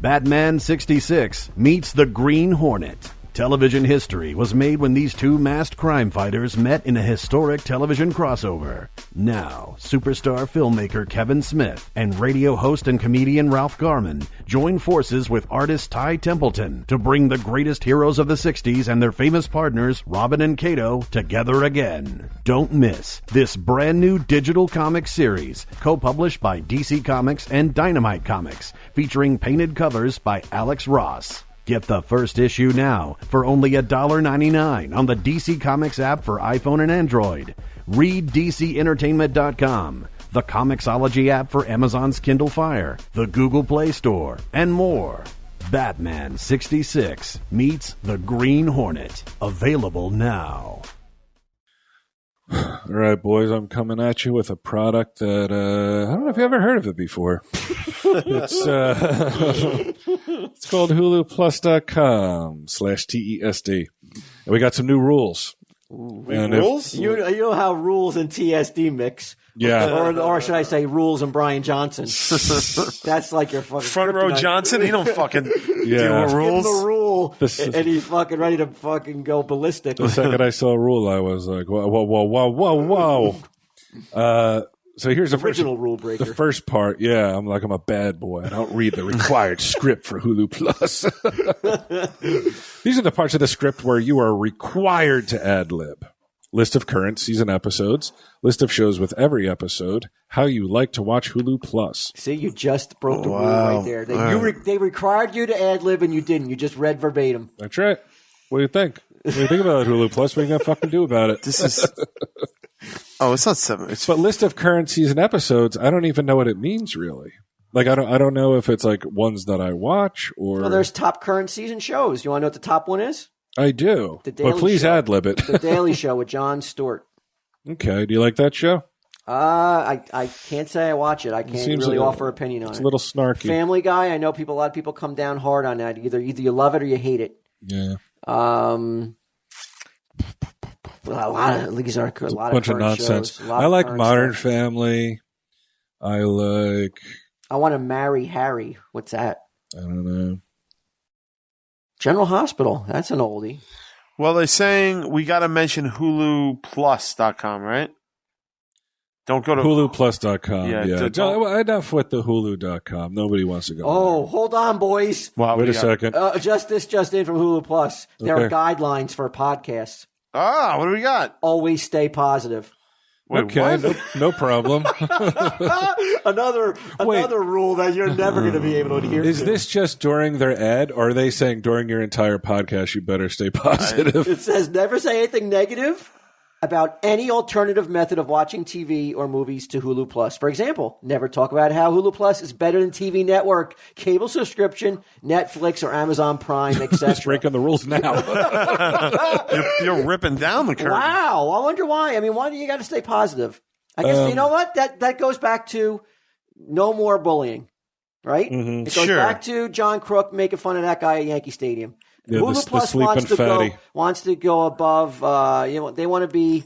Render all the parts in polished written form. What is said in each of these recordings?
Batman 66 meets the Green Hornet. Television history was made when these two masked crime fighters met in a historic television crossover. Now, superstar filmmaker Kevin Smith and radio host and comedian Ralph Garman join forces with artist Ty Templeton to bring the greatest heroes of the 60s and their famous partners, Robin and Kato, together again. Don't miss this brand new digital comic series, co-published by DC Comics and Dynamite Comics, featuring painted covers by Alex Ross. Get the first issue now for only $1.99 on the DC Comics app for iPhone and Android. Read DCEntertainment.com, the Comixology app for Amazon's Kindle Fire, the Google Play Store, and more. Batman 66 meets the Green Hornet. Available now. All right, boys, I'm coming at you with a product that I don't know if you ever heard of it before. It's called HuluPlus.com/TESD. And we got some new rules. Rules? You know how rules and TSD mix. Yeah. Or should I say rules and Brian Johnson. That's like your fucking front row Johnson. He don't fucking deal with rules. Give him a rule, and he's fucking ready to fucking go ballistic. The second I saw a rule, I was like, whoa, whoa, whoa, whoa, whoa. So here's the original rule breaker. The first part, I'm a bad boy. I don't read the required script for Hulu Plus. These are the parts of the script where you are required to ad-lib. List of current season episodes, list of shows with every episode, how you like to watch Hulu Plus. See, you just broke the rule right there. They required you to ad-lib and you didn't. You just read verbatim. That's right. What do you think? What do you think about Hulu Plus? What are you going to fucking do about it? This is... Oh, it's not 7. But list of current season episodes, I don't even know what it means, really. Like, I don't know if it's like ones that I watch or... Well, there's top current season shows. You want to know what the top one is? I do. But please ad-lib it. The Daily Show with Jon Stewart. Okay. Do you like that show? I can't say I watch it. I can't really offer opinion on it. It's a little snarky. Family Guy, I know a lot of people come down hard on that. Either you love it or you hate it. Yeah. These are a lot bunch of nonsense. Shows, I like Modern Family. I Want to Marry Harry. What's that? I don't know. General Hospital. That's an oldie. Well, they're saying we got to mention HuluPlus.com, right? Don't go to HuluPlus.com. Yeah. Enough with the Hulu.com. Nobody wants to go. Oh, hold on, boys. Wow, Wait a second. Just in from Hulu Plus. There are guidelines for podcasts. Ah, what do we got? Always stay positive. Wait, okay, no problem. another rule that you're never going to be able to adhere to. Is this just during their ad, or are they saying during your entire podcast you better stay positive? It says never say anything negative about any alternative method of watching TV or movies to Hulu Plus. For example, never talk about how Hulu Plus is better than TV network, cable subscription, Netflix, or Amazon Prime, etc. Just breaking the rules now. you're ripping down the curtain. Wow. I wonder why. I mean, why do you got to stay positive? I guess, you know what? That goes back to no more bullying, right? Mm-hmm. It goes back to John Crook making fun of that guy at Yankee Stadium. Yeah, Hulu Plus wants to go above. They want to be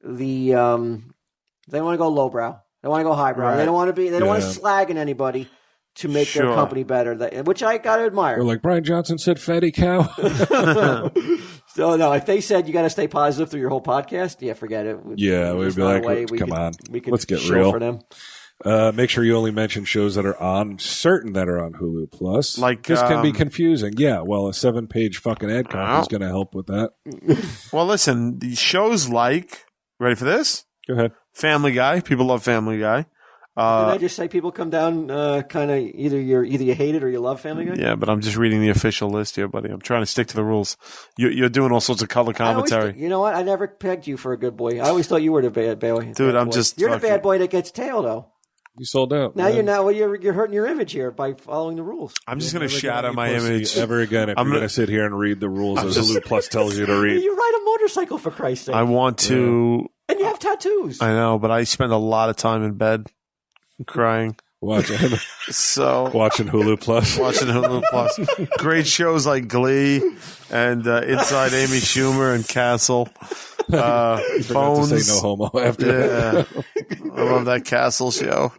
the. They want to go lowbrow. They want to go highbrow. Right. They don't want to be. They don't want to slagging anybody to make their company better. Which I got to admire. Or like Brian Johnson said, "Fatty cow." So no, if they said you got to stay positive through your whole podcast, forget it. We'd be like, "Come on, let's get real for them." Make sure you only mention shows that are on Hulu Plus. Like this can be confusing. Yeah, well, a 7-page fucking ad copy is going to help with that. Well, listen, the shows like ready for this? Go ahead. Family Guy. People love Family Guy. Did I just say people come down kind of either you hate it or you love Family Guy? Yeah, but I'm just reading the official list here, buddy. I'm trying to stick to the rules. You're doing all sorts of color commentary. You know what? I never pegged you for a good boy. I always thought you were the bad boy. Dude, You're the bad boy that gets tail, though. You sold out. Now you're hurting your image here by following the rules. I'm just going to shatter my image ever again if you're going to sit here and read the rules as Hulu Plus tells you to read. You ride a motorcycle, for Christ's sake. I want to. And you have tattoos. I know, but I spend a lot of time in bed crying. Watching Hulu Plus. Watching Hulu Plus. Great shows like Glee and Inside Amy Schumer and Castle. Bones. To say no homo after. Yeah. I love that Castle show.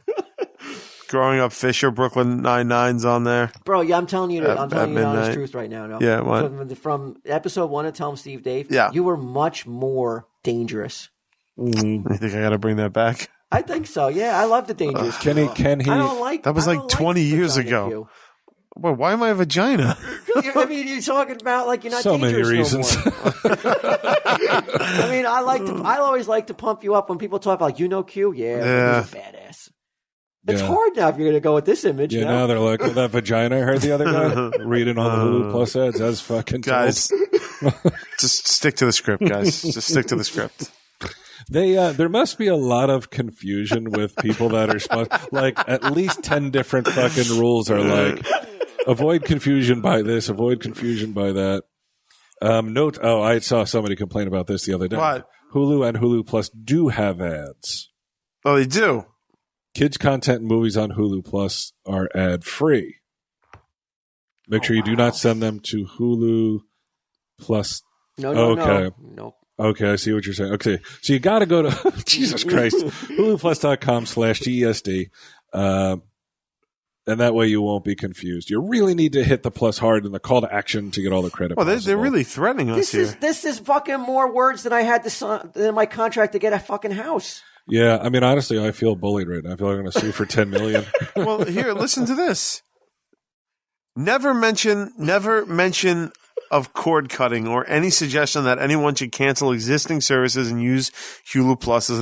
Growing Up Fisher, Brooklyn Nine-Nine's on there. Bro, yeah, I'm telling you the honest truth right now. No? Yeah, what? From episode 1 of Tell 'em Steve Dave, yeah. you were much more dangerous. Mm-hmm. You think I got to bring that back? I think so. Yeah, I love the dangerous. Can he? I don't like. That was like 20 years ago. Well, why am I a vagina? I mean, you're talking about like you're not so dangerous many reasons. No I mean, I always like to pump you up when people talk about Q. Yeah, he's a badass. It's hard now if you're going to go with this image. Yeah, now they're like, well, that vagina I heard the other guy reading all the Hulu Plus ads. That's fucking guys. Just stick to the script, guys. Just stick to the script. There must be a lot of confusion with people that are like at least 10 different fucking rules are like avoid confusion by this, avoid confusion by that. Note, I saw somebody complain about this the other day. What? Hulu and Hulu Plus do have ads. Oh, they do? Kids content and movies on Hulu Plus are ad free. Make sure you do not send them to Hulu Plus. No. Okay, I see what you're saying. Okay, so you got to go to Jesus Christ, huluplus.com/GESD, and that way you won't be confused. You really need to hit the plus hard in the call to action to get all the credit. Well, they're really threatening us here. This is fucking more words than I had to sign in my contract to get a fucking house. Yeah, I mean, honestly, I feel bullied right now. I feel like I'm going to sue for $10 million. Well, here, listen to this. Never mention of cord cutting or any suggestion that anyone should cancel existing services and use Hulu Plus as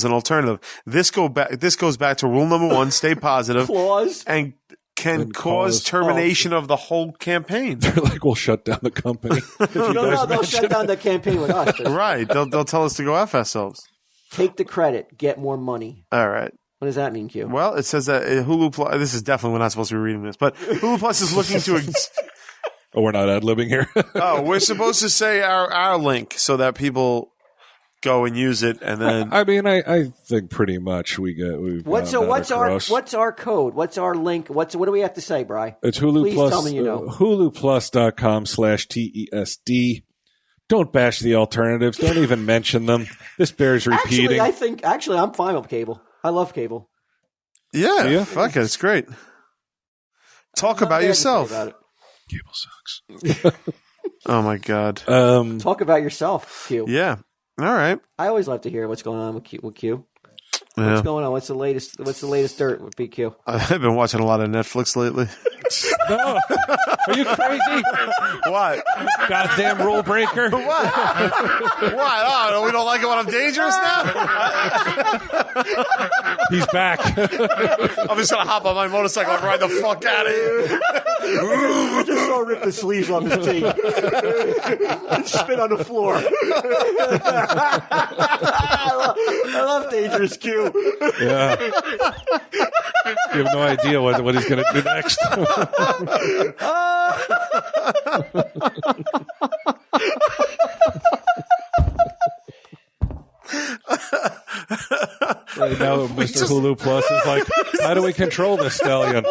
an alternative. This goes back to rule number 1: stay positive. Clause and can cause termination of the whole campaign. They're like, we'll shut down the company. They'll shut down the campaign with us. Right? They'll tell us to go F ourselves. Take the credit, get more money. All right. What does that mean, Q? Well, it says that Hulu Plus. This is definitely we're not supposed to be reading this, but Hulu Plus is looking to. Oh, we're not ad-libbing here? Oh, we're supposed to say our link so that people go and use it, and then. I mean, I think pretty much what's our code? What's our link? What do we have to say, Bri? It's Hulu Please Plus. Tell me you know. HuluPlus.com/TESD. Don't bash the alternatives. Don't even mention them. This bears repeating. Actually, I'm fine with cable. I love cable. Yeah, fuck it. It's great. Talk about yourself. Cable sucks. Oh my god. Talk about yourself, Q. Yeah. All right. I always love to hear what's going on with Q. Yeah. What's going on? What's the latest dirt with BQ? I've been watching a lot of Netflix lately. No. Are you crazy? What? Goddamn rule breaker. What? Oh, we don't like it when I'm dangerous now? He's back. I'm just going to hop on my motorcycle and ride the fuck out of here. Just so rip the sleeves off his tee. And spit on the floor. I love dangerous Q. Yeah. You have no idea what he's going to do next. Right now, Mr. Hulu Plus is like, how do we control this stallion?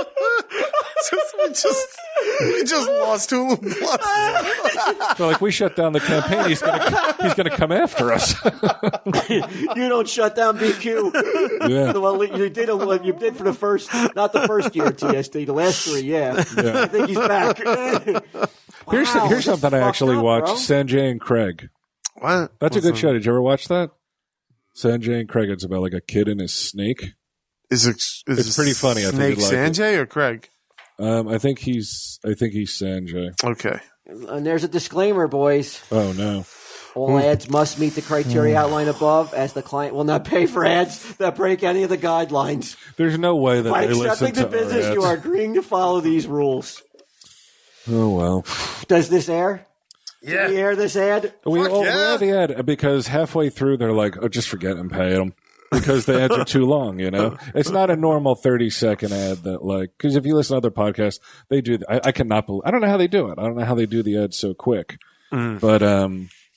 We just lost Hulu Plus. They're like, we shut down the campaign. He's gonna come after us. You don't shut down BQ. Yeah. Well, you did for the first, not the first year TSD, the last 3, yeah. I think he's back. Here's something I actually watched: bro. Sanjay and Craig. What? That's a good show. Did you ever watch that? Sanjay and Craig. It's about like a kid and his snake. It's pretty funny. I Snake think you'd like Sanjay or Craig? I think he's Sanjay. Okay. And there's a disclaimer, boys. Oh no. All ads must meet the criteria outlined above, as the client will not pay for ads that break any of the guidelines. There's no way that By they listen accepting to the business, our ads. you are agreeing to follow these rules. Oh well. Does this air? Yeah. Did we air this ad? We yeah. air the ad because halfway through they're like, "Oh, just forget and pay them." Because the ads are too long, you know? It's not a normal 30-second ad that, like, because if you listen to other podcasts, they do. I cannot believe. I don't know how they do it. I don't know how they do the ads so quick. But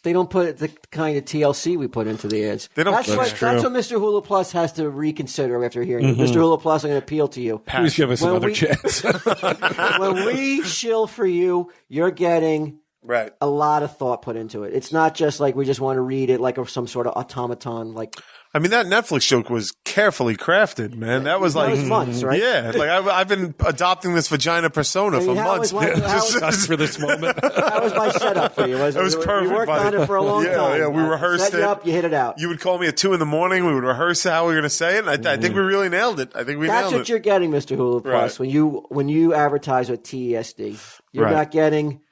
they don't put the kind of TLC we put into the ads. They don't. That's what Mr. Hulu Plus has to reconsider after hearing it. Mr. Hulu Plus, I'm going to appeal to you. Please give us another chance. When we shill for you, you're getting a lot of thought put into it. It's not just like we just want to read it like some sort of automaton, like. I mean, that Netflix joke was carefully crafted, man. That was like months, right? Yeah, like I've been adopting this vagina persona for months. Just for this moment. That was my setup for you. It was perfect. We worked on it for a long time. Yeah, we rehearsed set you up, you hit it out. You would call me at 2 a.m. We would rehearse how we were going to say it, and I think we really nailed it. I think we nailed it. That's what you're getting, Mr. Hulu Plus, when you advertise with TESD. You're not getting.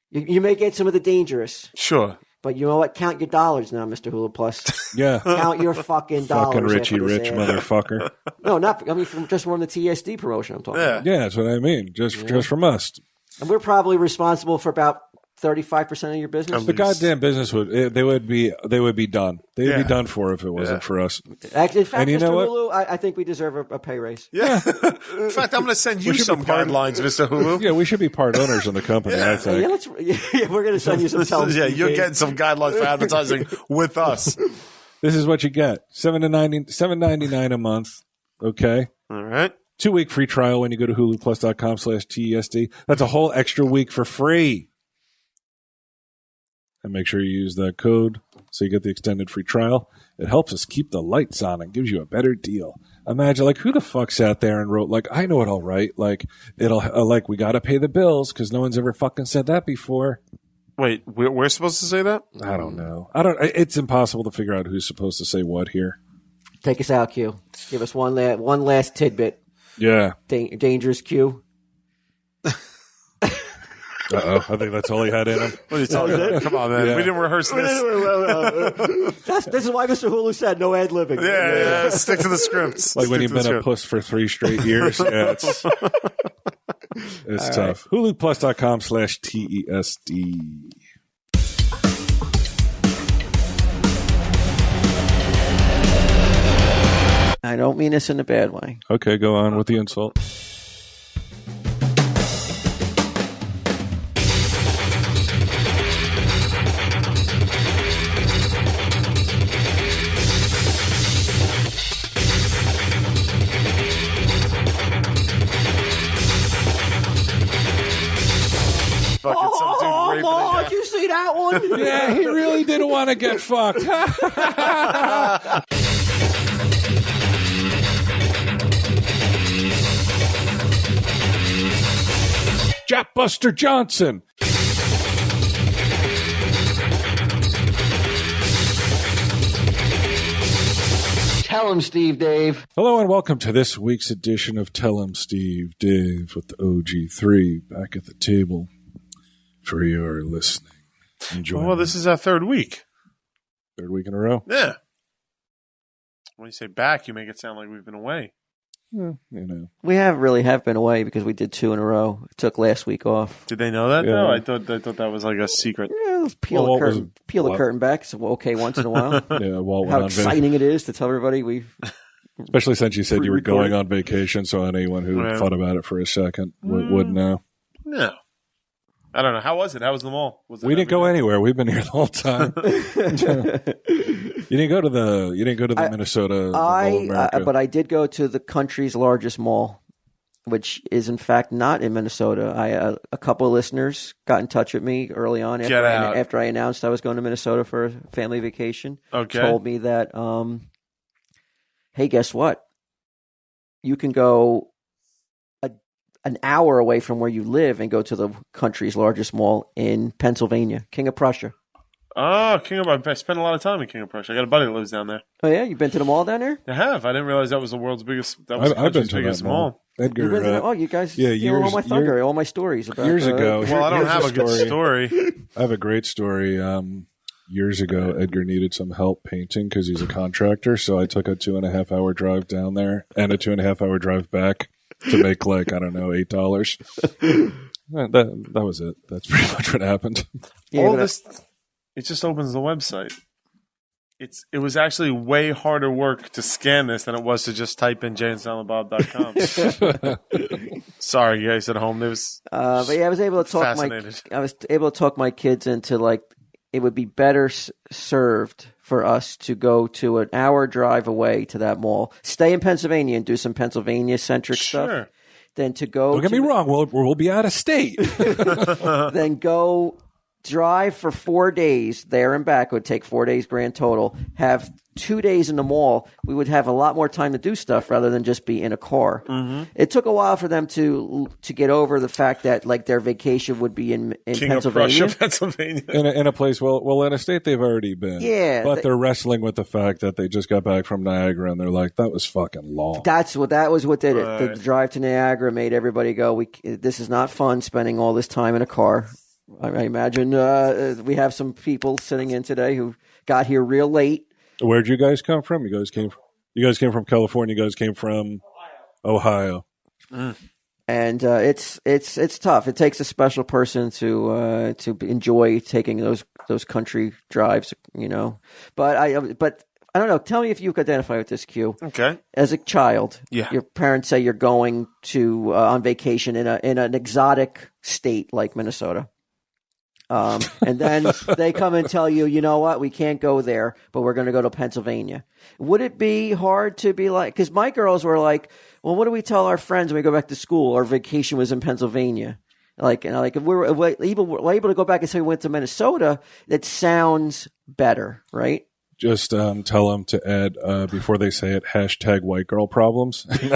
You may get some of the dangerous. Sure. But you know what? Count your dollars now, Mr. Hulu Plus. Yeah. Count your fucking dollars. Fucking Richie Rich motherfucker. No, not. I mean, just from the TSD promotion I'm talking about. Yeah, that's what I mean. Just from us. And we're probably responsible for about 35% of your business. The goddamn business would be done. They'd be done for if it wasn't for us. In fact, and you Mr. know Hulu, I think we deserve a pay raise. Yeah. In fact, I'm going to send you some guidelines, Mr. Hulu. Yeah, we should be part owners in the company, I think. We're going to send you some television. Yeah, you're getting some guidelines for advertising with us. This is what you get. $7.99 a month. Okay. All right. 2-week free trial when you go to huluplus.com/TESD. That's a whole extra week for free. And make sure you use that code so you get the extended free trial. It helps us keep the lights on and gives you a better deal. Imagine, like, who the fuck sat there and wrote, like, I know what I'll write. Like, it'll, like, we got to pay the bills because no one's ever fucking said that before. Wait, we're supposed to say that? I don't know. It's impossible to figure out who's supposed to say what here. Take us out, Q. Give us one last tidbit. Yeah. Dangerous Q. Uh-oh. I think that's all he had in him. What are you talking about? Come on, man. Yeah. We didn't rehearse this. This is why Mr. Hulu said no ad-libbing. Yeah. Stick to the scripts. Like when you've been a puss for 3 straight years. Yeah, it's tough. Right. huluplus.com/TESD. I don't mean this in a bad way. Okay, go on with the insult. Oh, did you see that one? Yeah, he really didn't want to get fucked. Jackbuster Johnson. Tell him, Steve Dave. Hello and welcome to this week's edition of Tell him, Steve Dave with the OG3 back at the table for your listening. Enjoy. Well, this is our 3rd week. 3rd week in a row. Yeah. When you say back, you make it sound like we've been away. You know, we have been away because we did 2 in a row. Took last week off. Did they know that though? I thought that was like a secret. Yeah, let's peel the curtain back. It's okay once in a while. Yeah, Walt how exciting it is to tell everybody especially since you said you were going on vacation, so anyone who thought about it for a second would know. No. I don't know. How was it? How was the mall? We didn't go anywhere. We've been here the whole time. You didn't go to the Minnesota Mall of but I did go to the country's largest mall, which is in fact not in Minnesota. A couple of listeners got in touch with me early on after I announced I was going to Minnesota for a family vacation. Okay. Told me that, hey, guess what? You can go an hour away from where you live and go to the country's largest mall in Pennsylvania, King of Prussia. Oh, I spent a lot of time in King of Prussia. I got a buddy that lives down there. Oh, yeah? You've been to the mall down there? I have. I didn't realize that was the world's biggest. I've been to biggest mall. Edgar, you guys stealing all my thunder, all my stories about years ago. Well, I don't have a good story. I have a great story. Years ago, Edgar needed some help painting because he's a contractor. So I took a 2.5-hour drive down there and a 2.5-hour drive back to make like, I don't know, $8. That was it. That's pretty much what happened. Yeah, it just opens the website. It was actually way harder work to scan this than it was to just type in jayandsilentbob.com. Sorry, you guys at home. But yeah, I was able to talk my kids into like it would be better served for us to go to an hour drive away to that mall, stay in Pennsylvania and do some Pennsylvania-centric stuff, than to go... Don't get me wrong, we'll be out of state. Then go drive for 4 days there and back. It would take 4 days grand total. Have 2 days in the mall. We would have a lot more time to do stuff rather than just be in a car. Mm-hmm. It took a while for them to get over the fact that like their vacation would be in King Pennsylvania. Of Prussia, Pennsylvania. In a place, well, in a state they've already been. Yeah. But they're wrestling with the fact that they just got back from Niagara and they're like, that was fucking long. That was what did it. Right. The drive to Niagara made everybody go, this is not fun spending all this time in a car. I imagine we have some people sitting in today who got here real late. Where'd you guys come from? You guys came from California. You guys came from Ohio. Mm. And it's tough. It takes a special person to enjoy taking those country drives, you know. But I don't know. Tell me if you could identify with this, Q. Okay. As a child, yeah, your parents say you're going to on vacation in an exotic state like Minnesota. And then they come and tell you, you know what, we can't go there, but we're going to go to Pennsylvania. Would it be hard to be like, because my girls were like, well, what do we tell our friends when we go back to school? Our vacation was in Pennsylvania. Like, and if we're able to go back and say we went to Minnesota, it sounds better, right? Just tell them to add, before they say it, hashtag white girl problems. I'm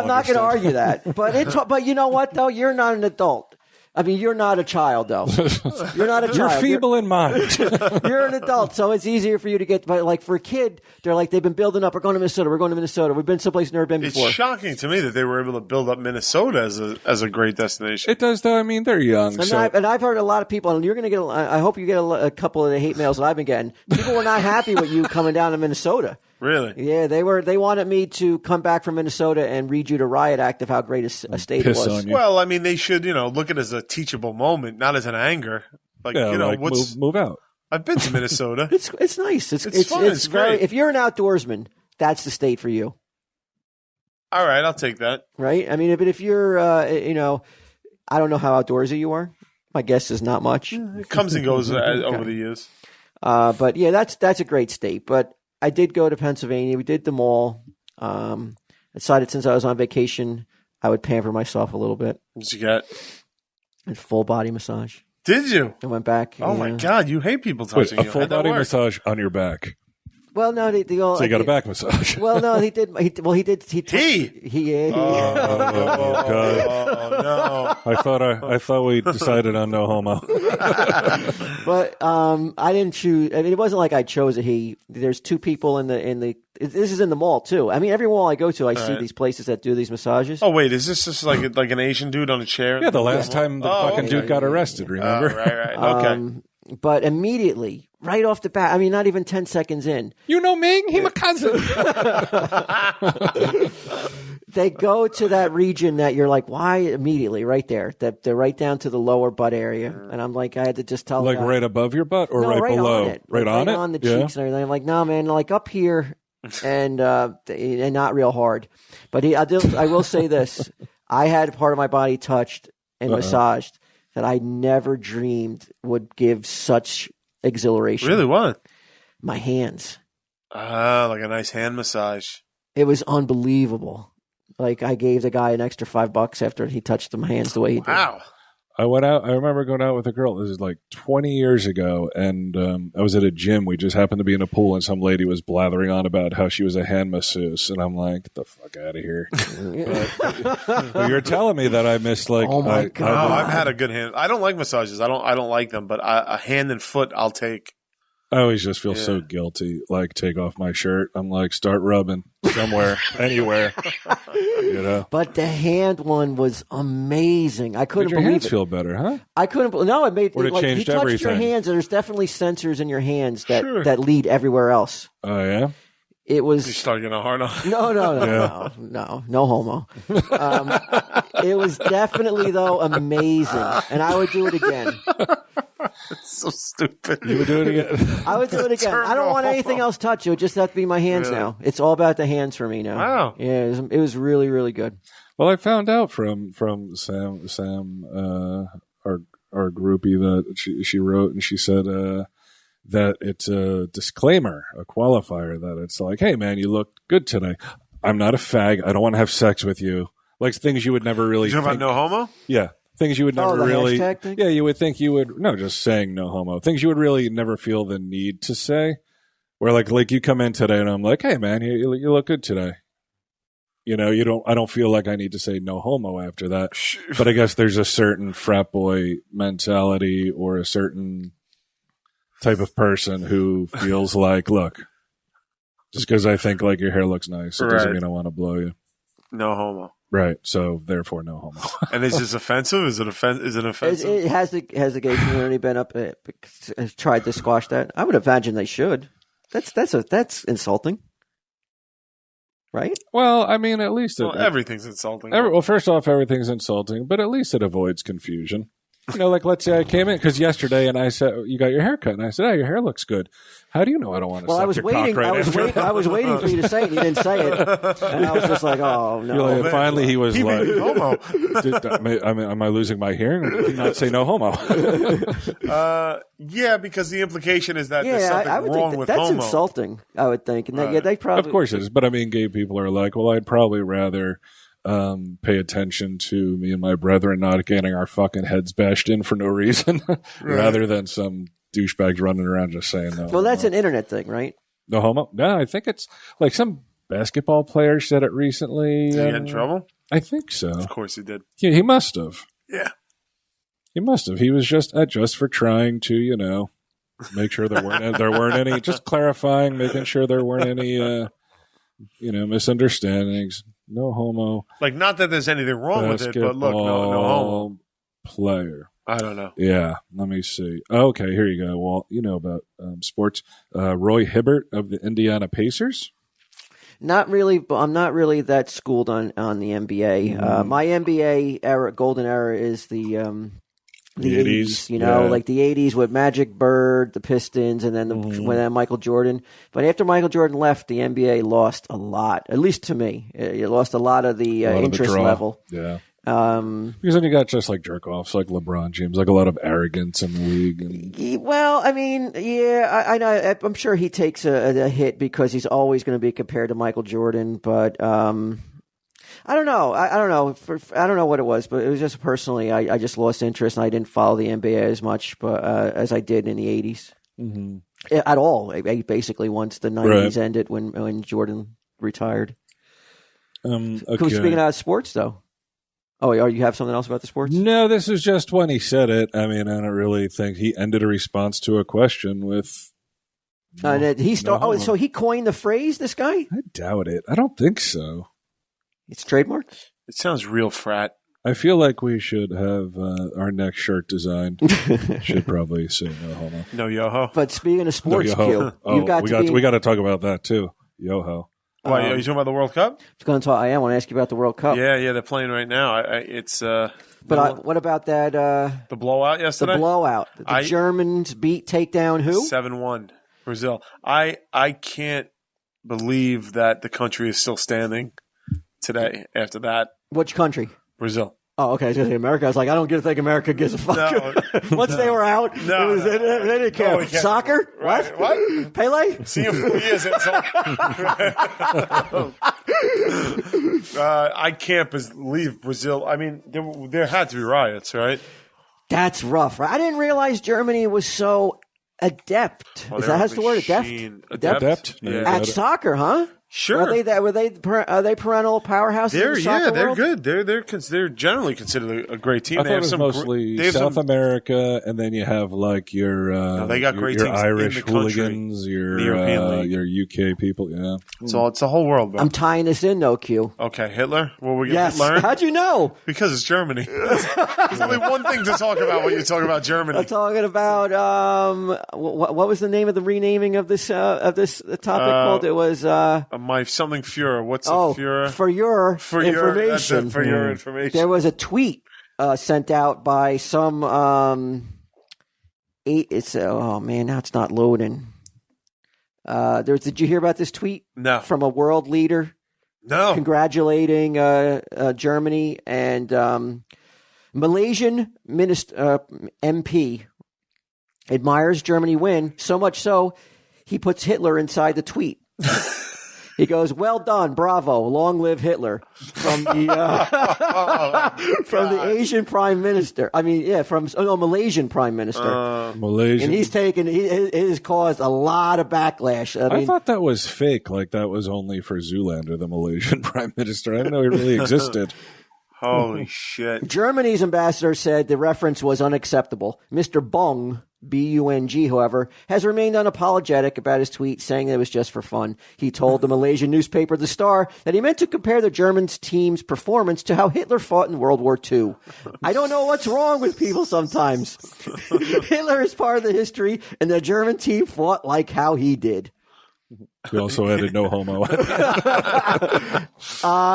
not going to argue that. But you know what, though? You're not an adult. I mean, you're not a child, though. You're not a child. You're feeble in mind. You're an adult, so it's easier for you to get. But like for a kid, they're like they've been building up. We're going to Minnesota. We're going to Minnesota. We've been someplace we've never been before. It's shocking to me that they were able to build up Minnesota as a great destination. It does, though. I mean, they're young. And I've heard a lot of people, and you're going to get. I hope you get a couple of the hate mails that I've been getting. People were not happy with you coming down to Minnesota. Really? Yeah, they were. They wanted me to come back from Minnesota and read you the riot act of how great a state it was. Well, I mean, they should, look at it as a teachable moment, not as an anger. Like, move out. I've been to Minnesota. It's nice. It's fun. It's great. Very, if you're an outdoorsman, that's the state for you. All right, I'll take that. Right? I mean, but if you're, I don't know how outdoorsy you are. My guess is not much. It comes and goes over the years. But yeah, that's a great state. But I did go to Pennsylvania. We did the mall. I decided since I was on vacation, I would pamper myself a little bit. What'd you get? A full body massage. Did you? I went back. Oh my God, you hate people touching you. A full body massage on your back. Well, no, they all. So you got a back massage. Well, no, he did. He did. Oh, no! I thought we decided on no homo. But I didn't choose. I mean, it wasn't like I chose a he. There's two people in the. This is in the mall too. I mean, every mall I go to, I see these places that do these massages. Oh wait, is this just like an Asian dude on a chair? Yeah, the last time the fucking dude got arrested. Remember? Right. Okay. But immediately, right off the bat, I mean, not even 10 seconds in. You know Ming? He my cousin. They go to that region that you're like, why immediately? Right there. They're right down to the lower butt area. And I'm like, I had to just tell like right above your butt or right below? On it. Right on it? On the cheeks and everything. I'm like, no, man, like up here and not real hard. But I will say this. I had part of my body touched and massaged that I never dreamed would give such exhilaration. Really, what? My hands. Like a nice hand massage. It was unbelievable. Like I gave the guy an extra $5 after he touched my hands the way he did. Wow. I went out. I remember going out with a girl. This is like 20 years ago, and I was at a gym. We just happened to be in a pool, and some lady was blathering on about how she was a hand masseuse, and I'm like, "Get the fuck out of here!" But you're telling me that I missed like. Oh my God! I've had a good hand. I don't like massages. I don't like them, but a hand and foot I'll take. I always just feel so guilty. Like, take off my shirt. I'm like, start rubbing somewhere, anywhere. But the hand one was amazing. I couldn't believe hands it. Feel better, huh? I couldn't. No, it made. Or it changed he touched everything. your hands, and there's definitely sensors in your hands that lead everywhere else. Oh yeah. It was. You start getting a hard on. No homo. It was definitely though amazing, and I would do it again. It's so stupid. You would do it again. I would do it again. I don't want anything else touch. It would just have to be my hands now. It's all about the hands for me now. Wow. Yeah, it was really, really good. Well, I found out from Sam, our groupie that she wrote, and she said that it's a disclaimer, a qualifier, that it's like, hey man, you look good today. I'm not a fag. I don't want to have sex with you. Like things you would never really You talking think. about no homo? Yeah. Things you would never the really. hashtag thing? Yeah, you would think you would. No, just saying no homo. Things you would really never feel the need to say. Where like you come in today and I'm like, hey man, you look good today. You know, I don't feel like I need to say no homo after that. But I guess there's a certain frat boy mentality or a certain type of person who feels like, look, just because I think like your hair looks nice, it doesn't mean I want to blow you. No homo. Right. So therefore, no homo. And is this offensive? Is it offensive? Has the gay community been up? Has tried to squash that? I would imagine they should. That's insulting, right? Well, I mean, at least everything's insulting. Well, first off, everything's insulting, but at least it avoids confusion. You know, like let's say I came in because yesterday and I said you got your hair cut, and I said, "Oh, your hair looks good." How do you know I don't want to? Well, I was waiting. I was waiting for you to say it. You didn't say it, and I was just like, "Oh no!" Like, finally, he was like, "Homo." Am I losing my hearing? Did he not say no homo? Yeah, because the implication is that there's something I would wrong think with that's homo. insulting. I would think, and they probably, of course it is. But I mean, gay people are like, well, I'd probably rather pay attention to me and my brethren not getting our fucking heads bashed in for no reason, rather than some douchebags running around just saying no. Well, that's an internet thing, right? No homo? No, I think it's like some basketball player said it recently. Did he get in trouble? I think so. Of course he did. Yeah, he must have. Yeah. He must have. He was just for trying to, make sure there weren't any, just clarifying, making sure there weren't any, misunderstandings. No homo. Like, not that there's anything wrong with it, but look, no homo. Player. I don't know. Yeah, let me see. Okay, here you go. Well, you know about sports. Roy Hibbert of the Indiana Pacers. Not really. I'm not really that schooled on the NBA. My NBA era, golden era, is the 80s. Like the 80s with Magic, Bird, the Pistons, and then when Michael Jordan. But after Michael Jordan left, the NBA lost a lot. At least to me, it lost a lot of the interest level. Yeah. Because then you got just like jerk offs like LeBron James, like a lot of arrogance in the league. Well, I mean, yeah, I know. I'm sure he takes a hit because he's always going to be compared to Michael Jordan. But I don't know. I don't know. I don't know what it was, but it was just personally, I just lost interest and I didn't follow the NBA as much, but as I did in the 80s. Mm-hmm. At all, basically, once the 90s ended when Jordan retired. Okay. Speaking of sports, though. Oh, you have something else about the sports? No, this is just when he said it. I mean, I don't really think he ended a response to a question with. So he coined the phrase, this guy? I doubt it. I don't think so. It's trademarked? It sounds real frat. I feel like we should have our next shirt designed. Should probably say no homo. No yo-ho. But speaking of sports, Q, we got to talk about that too. Yo-ho. Why, are you talking about the World Cup? I want to ask you about the World Cup. Yeah, they're playing right now. It's what about that? The blowout yesterday. The blowout. The Germans take down who? 7-1 Brazil. I can't believe that the country is still standing today. After that, which country? Brazil. Oh, okay. I was going to say America. I was like, I don't think America gives a fuck. No, Once they were out, they didn't care. Soccer? Right. What? Pele? See you in 4 years. I can't believe Brazil. I mean, there had to be riots, right? That's rough, right? I didn't realize Germany was so adept. Is that the word? Adept? Yeah. At soccer, huh? Sure. Are they perennial powerhouses? They're good. They're generally considered a great team. I thought it was mostly South America, and then you have like your they got great teams Irish in the hooligans, your UK people. Yeah, so it's the whole world. Bro. I'm tying this in, though, Q. Okay, Hitler. Well, we yes. learn. How'd you know? Because it's Germany. There's only one thing to talk about when you talk about Germany. I'm talking about what was the name of the renaming of this topic called? It was my something Führer. What's a Führer? For your information. For your information. There was a tweet sent out by some oh man, now it's not loading. Did you hear about this tweet? No. From a world leader? No. Congratulating Germany and Malaysian MP admires Germany win, so much so he puts Hitler inside the tweet. He goes, "Well done, bravo, long live Hitler," from the from the Asian Prime Minister. I mean, yeah, from Malaysian Prime Minister. Malaysian, and he's taken. It has caused a lot of backlash. I thought that was fake. Like that was only for Zoolander, the Malaysian Prime Minister. I didn't know he really existed. Holy shit! Germany's ambassador said the reference was unacceptable. Mr. Bung, B-U-N-G, however, has remained unapologetic about his tweet, saying it was just for fun. He told the Malaysian newspaper The Star that he meant to compare the German team's performance to how Hitler fought in World War II. I don't know what's wrong with people sometimes. Hitler is part of the history, and the German team fought like how he did. We also added no homo.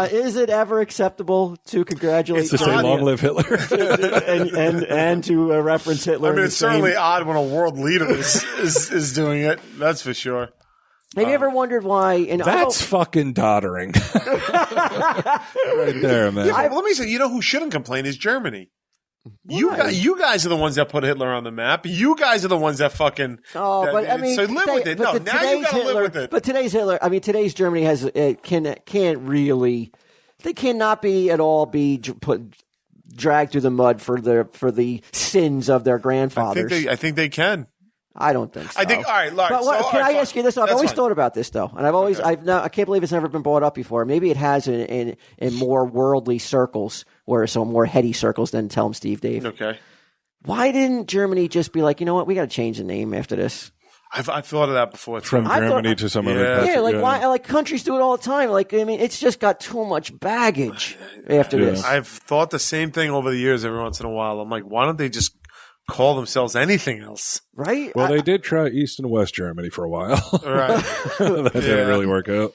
Is it ever acceptable to congratulate to say long live Hitler and to reference Hitler? I mean, it's certainly odd when a world leader is doing it. That's for sure. Have you ever wondered why? That's fucking doddering. Right there, man. Yeah, let me say, you know who shouldn't complain is Germany. You guys are the ones that put Hitler on the map. You guys are the ones that fucking. Oh, but I mean, so live with it. No, now you gotta live with it. But today's Hitler, I mean, today's Germany can't really. They cannot be at all dragged through the mud for the sins of their grandfathers. I think they can. I don't think so. I think, all right, Larry. But can I ask you this? I've always thought about this, though. And I can't believe it's never been brought up before. Maybe it has in more worldly circles, more heady circles than Tell 'em Steve Dave. Okay. Why didn't Germany just be like, you know what, we got to change the name after this? I've thought of that before. Too. From Germany to some other country. Yeah, why? Like countries do it all the time. Like, I mean, it's just got too much baggage after this. I've thought the same thing over the years every once in a while. I'm like, why don't they just call themselves anything else? Right? Well, they did try East and West Germany for a while. Right. That didn't really work out.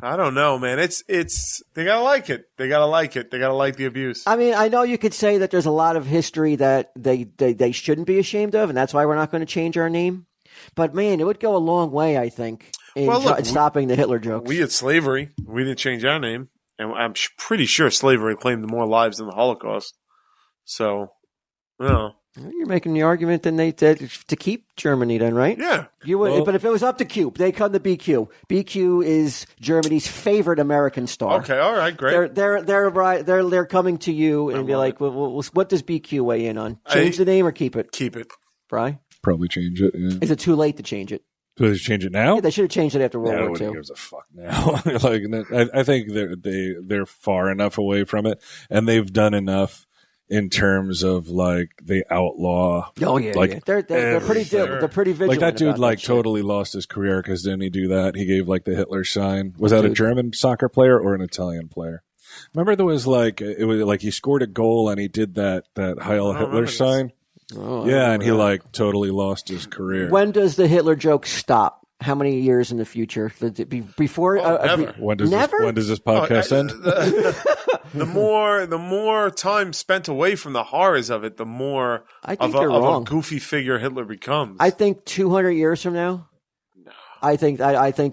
I don't know, man. It's they gotta like it. They gotta like it. They gotta like the abuse. I mean, I know you could say that there's a lot of history that they shouldn't be ashamed of, and that's why we're not going to change our name. But man, it would go a long way, I think, in stopping the Hitler jokes. We had slavery. We didn't change our name, and I'm pretty sure slavery claimed more lives than the Holocaust. So, You're making the argument then to keep Germany then, right? Yeah. You would, but if it was up to Q, they come to BQ. BQ is Germany's favorite American star. Okay, all right, great. They're coming to you and be like, well, what does BQ weigh in on? Change the name or keep it? Keep it. Bri? Probably change it. Yeah. Is it too late to change it? So they change it now? Yeah, they should have changed it after World War II. Nobody gives a fuck now. I think they're far enough away from it, and they've done enough in terms of like they outlaw. Oh yeah, They're pretty vigilant. Like that dude, about totally lost his career because didn't he do that? He gave like the Hitler sign. Was that a German soccer player or an Italian player? Remember there was it was like he scored a goal and he did that Heil Hitler sign. Oh, yeah, and he like totally lost his career. When does the Hitler joke stop? How many years in the future? Before? Never. When does this podcast end? The more time spent away from the horrors of it, the more of a goofy figure Hitler becomes. I think 200 years from now. No. I think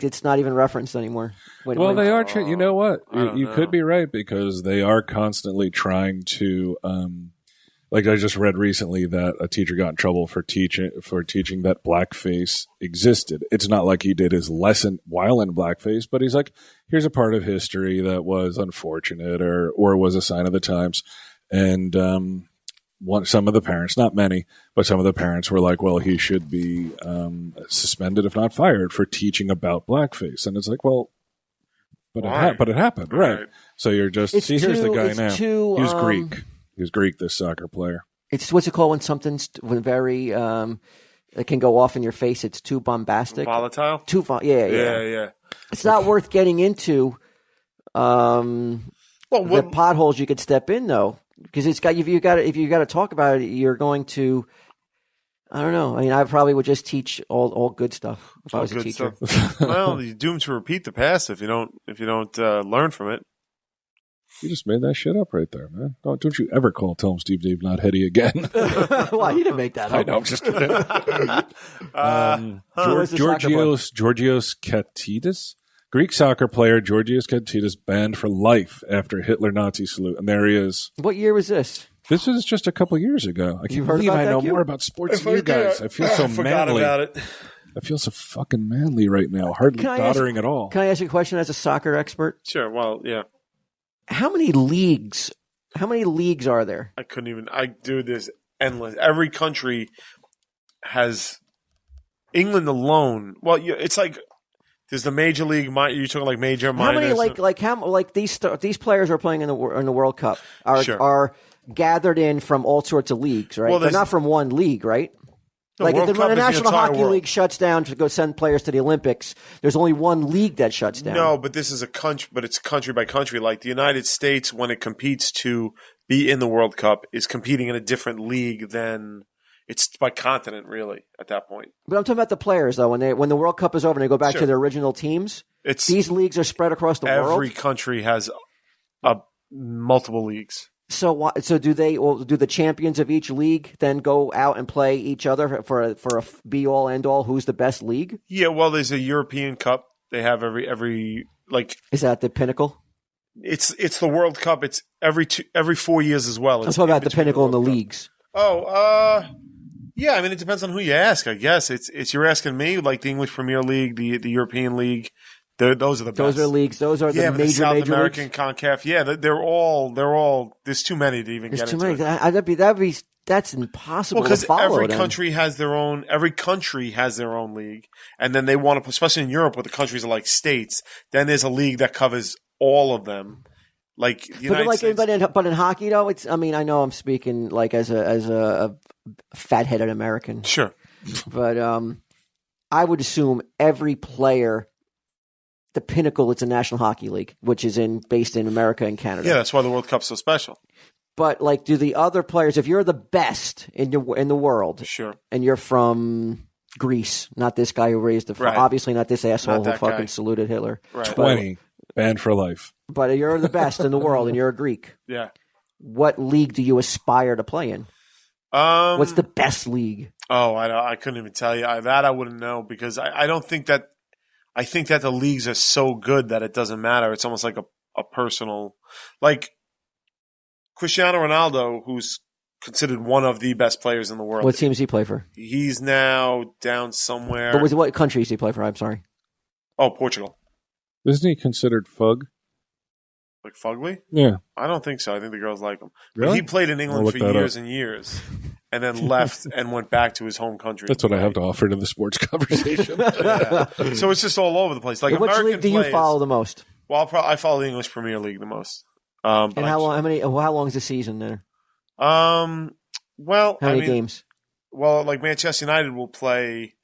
it's not even referenced anymore. They are. You know what? You could be right because they are constantly trying to. Like I just read recently that a teacher got in trouble for teaching that blackface existed. It's not like he did his lesson while in blackface, but he's like, here's a part of history that was unfortunate or was a sign of the times. And some of the parents, not many, but some of the parents were like, well, he should be suspended, if not fired, for teaching about blackface. And it's like, well, but it happened, right? So you're just here's the guy now. He's Greek. He's Greek, this soccer player. It's what's it called when something's very it can go off in your face. It's too bombastic, volatile. Yeah. It's not worth getting into. The potholes you could step in though, because it's got if you got to talk about it, you're going to. I don't know. I mean, I probably would just teach all good stuff if I was a teacher. Well, you're doomed to repeat the past if you don't learn from it. You just made that shit up right there, man. Don't you ever call Tell 'em Steve Dave not heady again. Well, you didn't make that up. I know, I'm just kidding. Georgios Katidis, Greek soccer player Georgios Katidis banned for life after Hitler Nazi salute. And there he is. What year was this? This was just a couple years ago. I can't believe I know more about sports than you guys. I feel so forgot manly. about it. I feel so fucking manly right now. Hardly doddering at all. Can I ask you a question as a soccer expert? Sure. Well, yeah. How many leagues are there? I couldn't even. There's endless. Every country has. England alone. Well, it's like there's the major league. You're talking like major, minors. How many these players who are playing in the World Cup are gathered in from all sorts of leagues, right? Well, they're not from one league, right? Like when the National Hockey League shuts down to go send players to the Olympics, there's only one league that shuts down. No, but this is a country, but it's country by country. Like the United States, when it competes to be in the World Cup, is competing in a different league than it's by continent, really, at that point. But I'm talking about the players, though. When the World Cup is over and they go back to their original teams, these leagues are spread across the world. Every country has multiple leagues. So do the champions of each league then go out and play each other for a be all end all? Who's the best league? Yeah, well, there's a European Cup. They have every Is that the pinnacle? It's the World Cup. It's every 4 years as well. I'm talking about the pinnacle in the leagues. Oh, yeah. I mean, it depends on who you ask. I guess it's you're asking me, like the English Premier League, the European League. Those are the best. Those are leagues. Those are the major South major American leagues. CONCACAF. Yeah, they're all. There's too many to even There's get too into. Many. That's impossible to follow. Every country has their own. Every country has their own league, and then they want to, especially in Europe, where the countries are like states. Then there's a league that covers all of them. Like the United States. But in hockey though, it's. I mean, I know I'm speaking like as a fat-headed American. Sure, but I would assume every player. The pinnacle, it's a National Hockey League, which is based in America and Canada. Yeah, that's why the World Cup's so special. But do the other players? If you're the best in the world, sure, and you're from Greece, not this guy who raised the flag, obviously not this asshole who fucking saluted Hitler. Right. 20 banned for life. But you're the best in the world, and you're a Greek. Yeah. What league do you aspire to play in? What's the best league? Oh, I couldn't even tell you that. I wouldn't know because I don't think that. I think that the leagues are so good that it doesn't matter. It's almost like a personal, like Cristiano Ronaldo, who's considered one of the best players in the world. What team does he play for? He's now down somewhere. But what country does he play for? I'm sorry. Oh, Portugal. Isn't he considered fug? Like fugly? Yeah. I don't think so. I think the girls like him. Really? But he played in England for years and years. And then left and went back to his home country. That's what I have to offer to the sports conversation. Yeah. So it's just all over the place. Like which American league do you follow the most? Well, I follow the English Premier League the most. And how long is the season there? Well, how many games? Well, like Manchester United will play.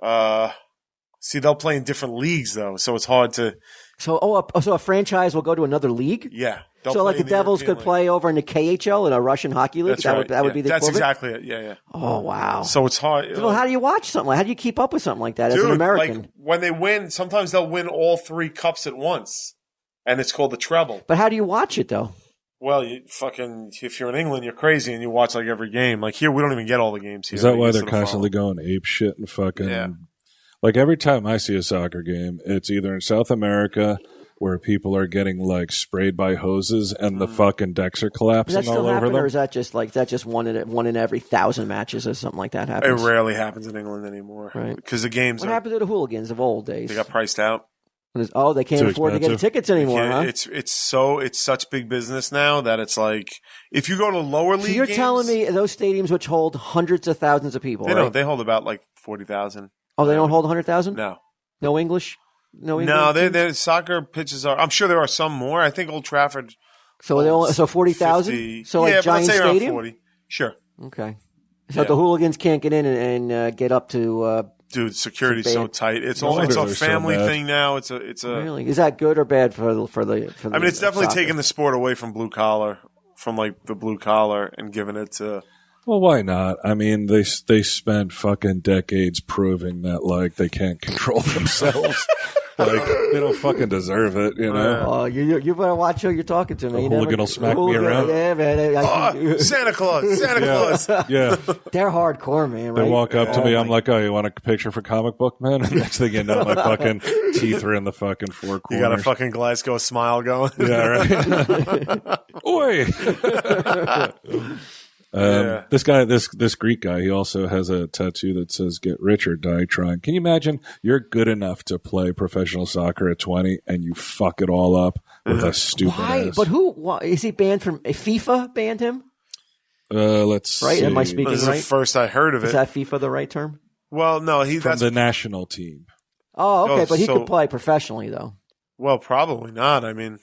They'll play in different leagues though, so it's hard to. So a franchise will go to another league? Yeah. So like the Devils could play over in the KHL in a Russian hockey league? That's right. That would be the equivalent? That's exactly it. Yeah. Oh, wow. So it's hard. So how do you watch something how do you keep up with something like that as an American? Like when they win, sometimes they'll win all 3 cups at once, and it's called the treble. But how do you watch it, though? Well, if you're in England, you're crazy and you watch like every game. Like here, we don't even get all the games here. Is that why they're constantly going ape shit and fucking... Yeah. Like every time I see a soccer game, it's either in South America... where people are getting like sprayed by hoses and the fucking decks are collapsing all over them. Or is that just one in every 1,000 matches or something like that happens? It rarely happens in England anymore, right? Because the games. What happened to the hooligans of old days? They got priced out. Oh, they can't afford to get tickets anymore, huh? It's such big business now that it's like if you go to lower league. So you're telling me those stadiums which hold hundreds of thousands of people? They hold about like 40,000. Oh, they don't hold 100,000? No English. No, their soccer pitches are. I'm sure there are some more. I think Old Trafford. So 40,000. So like Giant let's say Stadium. Around 40. Sure. Okay. So the hooligans can't get in and get up to. Dude, security's so tight. It's a family thing now. It's a. Really? Is that good or bad for the? I mean, it's definitely taking the sport away from blue collar, from like the blue collar, and giving it to. Well, why not? I mean, they spent fucking decades proving that like they can't control themselves. Like they don't fucking deserve it, you know. Oh, you better watch who you're talking to, man. A hooligan will smack me around. Yeah, man. Santa Claus. Yeah. They're hardcore, man. Right? They walk up to me. I'm like, "Oh, you want a picture for comic book, man?" And next thing you know, my fucking teeth are in the fucking 4 corners. You got a fucking Glasgow smile going. Yeah, right. Oi. This guy, this Greek guy, he also has a tattoo that says "Get rich or die trying." Can you imagine? You're good enough to play professional soccer at 20, and you fuck it all up with a stupid. Why? Ass. But why is he banned from? FIFA banned him. Let's see. Am I speaking this is right? the first I heard of it. Is that FIFA the right term? Well, no, from the national team. Oh, okay, but he could play professionally though. Well, probably not. I mean,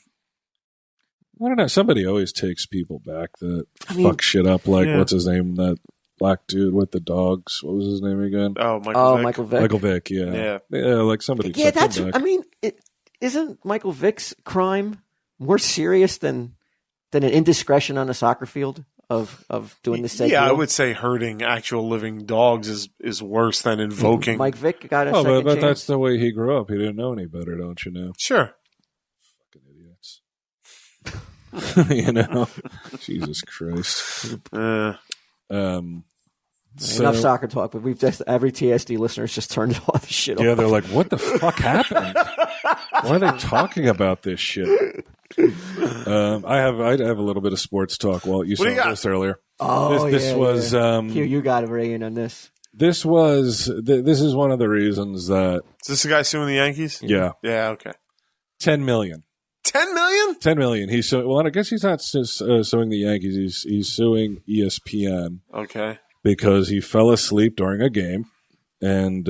I don't know. Somebody always takes people back that fuck shit up. Like, what's his name? That black dude with the dogs. What was his name again? Oh, Michael Vick. Michael Vick. Michael Vick, yeah. Like somebody took him back. I mean, isn't Michael Vick's crime more serious than an indiscretion on a soccer field of doing the said Yeah, deal? I would say hurting actual living dogs is worse than invoking. Mike Vick got a second but chance. that's the way he grew up. He didn't know any better, don't you know? Sure. Fucking idiots. You know? Jesus Christ. Enough soccer talk, but we've just every TSD listener's just turned all this shit off. Yeah, they're like, what the fuck happened? Why are they talking about this shit? I have a little bit of sports talk. Well, you saw this earlier. Oh, this was Hugh, you got to weigh in on this. This is one of the reasons that Is this the guy suing the Yankees? Yeah. Okay. $10 million. $10 million? $10 million. I guess he's not suing the Yankees. He's suing ESPN. Okay. Because he fell asleep during a game. And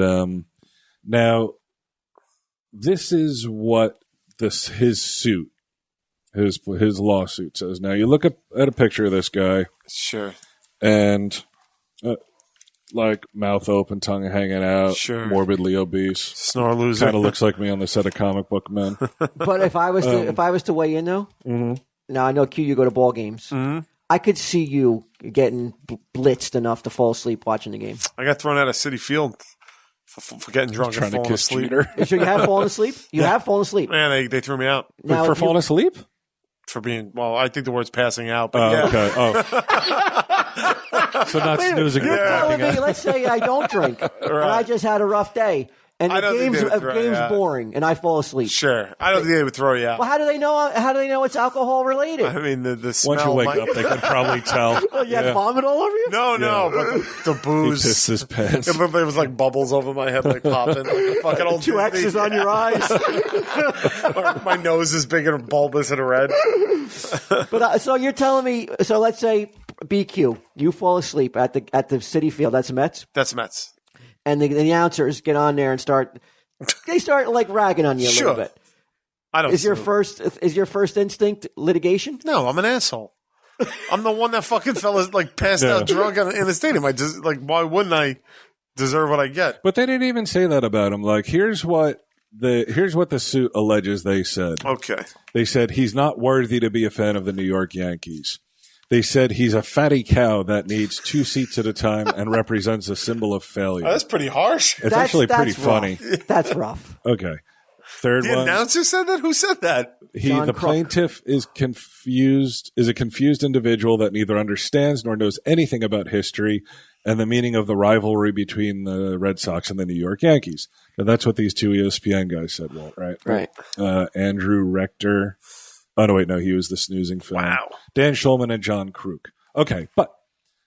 now, this is what his suit, his lawsuit says. Now, you look at a picture of this guy. Sure. And, like, mouth open, tongue hanging out, morbidly obese. Snore loser. Kind of looks like me on the set of Comic Book Men. But if I was to weigh in, though, now I know, Q, you go to ball games. Mm-hmm. I could see you getting blitzed enough to fall asleep watching the game. I got thrown out of City Field for getting drunk and falling asleep. So you have fallen asleep? You have fallen asleep? Man, they threw me out. For falling asleep? For being, I think the word's passing out. But okay. So not snoozing. You're telling me, let's say I don't drink, and I just had a rough day. And the game's boring, and I fall asleep. Sure, I don't think they would throw you out. Well, how do they know? How do they know it's alcohol related? I mean, the smell. Once you wake up, they can probably tell. You had vomit all over you? No, but the booze. He pissed his pants. It was like bubbles over my head, like popping, like a fucking old 2 X's on your eyes. Or my nose is big and bulbous and red. But so you're telling me? So let's say BQ, you fall asleep at the City Field. That's Mets. That's Mets. And the announcers get on there and start like ragging on you a little bit. I don't. Is your first instinct litigation? No, I'm an asshole. I'm the one that fucking passed out drunk in the stadium. Why wouldn't I deserve what I get? But they didn't even say that about him. Like, here's what the suit alleges they said. Okay. They said he's not worthy to be a fan of the New York Yankees. They said he's a fatty cow that needs 2 seats at a time and represents a symbol of failure. Oh, that's pretty harsh. It's actually pretty funny. That's rough. Okay. Third one. The announcer said that? Who said that? The plaintiff is a confused individual that neither understands nor knows anything about history and the meaning of the rivalry between the Red Sox and the New York Yankees. Now, that's what these 2 ESPN guys said, Walt, right? Right. Andrew Rector. Oh, no, wait, no, he was the snoozing fan. Wow. Dan Schulman and John Kruk. Okay, but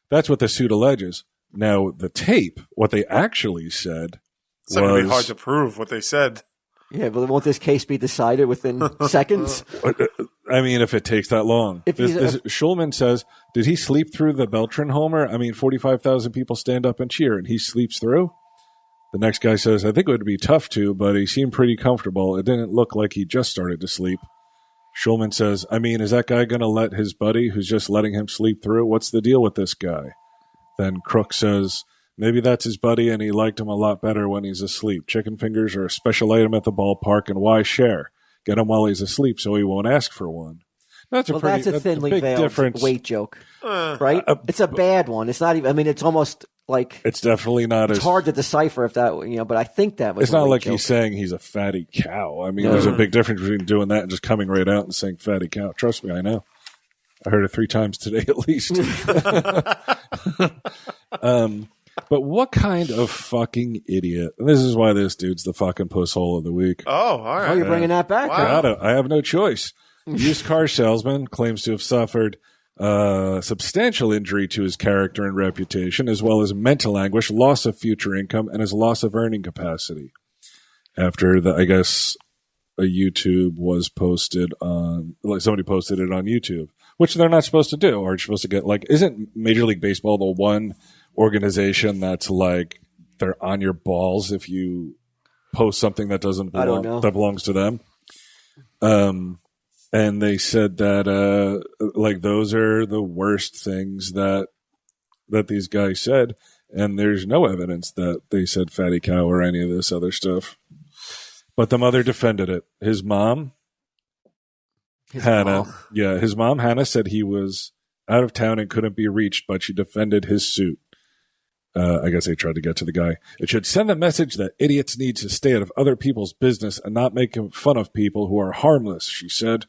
that's what the suit alleges. Now, the tape, what they actually said it's not going to be hard to prove what they said. Yeah, but won't this case be decided within seconds? I mean, if it takes that long. Schulman says, did he sleep through the Beltran homer? I mean, 45,000 people stand up and cheer, and he sleeps through? The next guy says, I think it would be tough to, but he seemed pretty comfortable. It didn't look like he just started to sleep. Schulman says, I mean, is that guy going to let his buddy who's just letting him sleep through? What's the deal with this guy? Then Crook says, maybe that's his buddy and he liked him a lot better when he's asleep. Chicken fingers are a special item at the ballpark, and why share? Get him while he's asleep so he won't ask for one. That's a thinly veiled weight joke, right? It's a bad one. It's not even, I mean, it's almost like it's definitely not. It's hard to decipher if that, but I think that was. It's not like he's saying he's a fatty cow. I mean, there's a big difference between doing that and just coming right out and saying fatty cow. Trust me, I know. I heard it 3 times today at least. But what kind of fucking idiot? And this is why this dude's the fucking pusshole of the week. Oh, all right. Oh, you're bringing that back? Wow. I have no choice. Used car salesman claims to have suffered substantial injury to his character and reputation, as well as mental anguish, loss of future income, and his loss of earning capacity. After I guess a YouTube was posted on, like somebody posted it on YouTube, which they're not supposed to do, or you're supposed to get isn't Major League Baseball the one organization that's like they're on your balls if you post something that doesn't belong, that belongs to them? And they said that those are the worst things that these guys said, and there's no evidence that they said fatty cow or any of this other stuff. But the mother defended it. His mom, Hannah said he was out of town and couldn't be reached, but she defended his suit. I guess they tried to get to the guy. It should send a message that idiots need to stay out of other people's business and not make fun of people who are harmless, she said.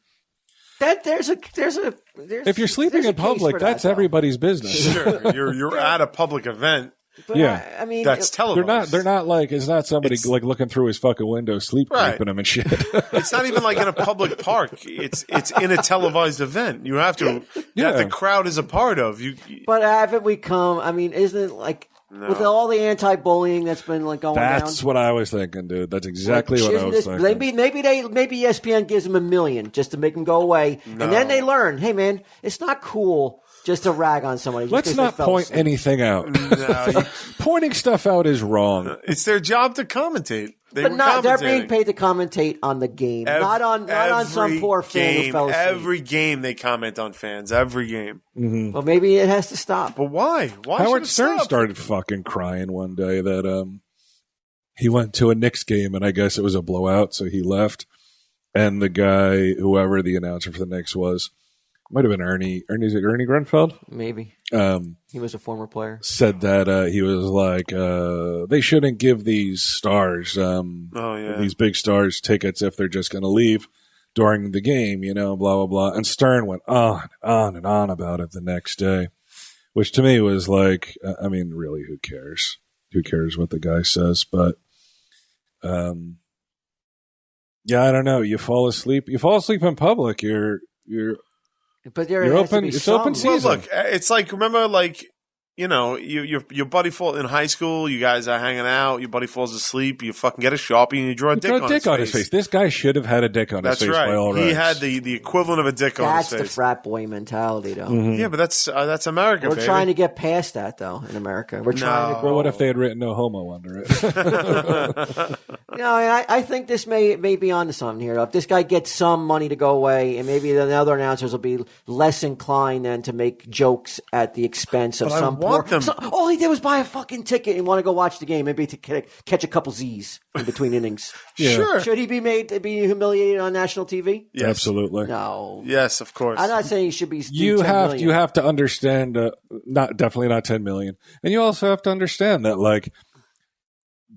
If you're sleeping in public, that's everybody's business. Sure, you're at a public event. But yeah, I mean, that's televised. They're not like it's not somebody like looking through his fucking window, sleep creeping him and shit. It's not even like in a public park. It's in a televised event. You have to. That the crowd is a part of you. But haven't we come? I mean, isn't it like with all the anti-bullying that's been like going down? That's what I was thinking, dude. That's exactly what I was thinking. Maybe ESPN gives them $1 million just to make them go away, and then they learn. Hey, man, it's not cool just to rag on somebody. Let's not point anything out. No, pointing stuff out is wrong. It's their job to commentate. They're being paid to commentate on the game, not on some poor fan who fell asleep. Every game they comment on fans. Every game. Mm-hmm. Well, maybe it has to stop. But why? Howard Stern started fucking crying one day that he went to a Knicks game and I guess it was a blowout, so he left. And the guy, whoever the announcer for the Knicks was, might have been Ernie. Is it Ernie Grunfeld? Maybe. He was a former player. Said that he was like, they shouldn't give these stars, these big stars, tickets if they're just going to leave during the game, blah, blah, blah. And Stern went on and on about it the next day, which to me was like, I mean, really, who cares? Who cares what the guy says? But, I don't know. You fall asleep in public. But you're open. It's open season. Well, look, it's like remember, your buddy in high school. You guys are hanging out. Your buddy falls asleep. You fucking get a Sharpie and you draw a dick on his face. This guy should have had a dick on his face. That's right. By all rights. He had the equivalent of a dick on his face. That's the frat boy mentality, though. Mm-hmm. Yeah, but that's America. We're trying to get past that, though. In America, we're trying to. Well, what if they had written "no homo" under it? I think this may be onto something here. If this guy gets some money to go away, and maybe the other announcers will be less inclined then to make jokes at the expense of some poor. All he did was buy a fucking ticket and want to go watch the game, maybe to catch a couple Z's in between innings. Yeah. Sure. Should he be made to be humiliated on national TV? Yes. Absolutely. No. Yes, of course. I'm not saying he should be. You have to understand. Definitely not 10 million, and you also have to understand that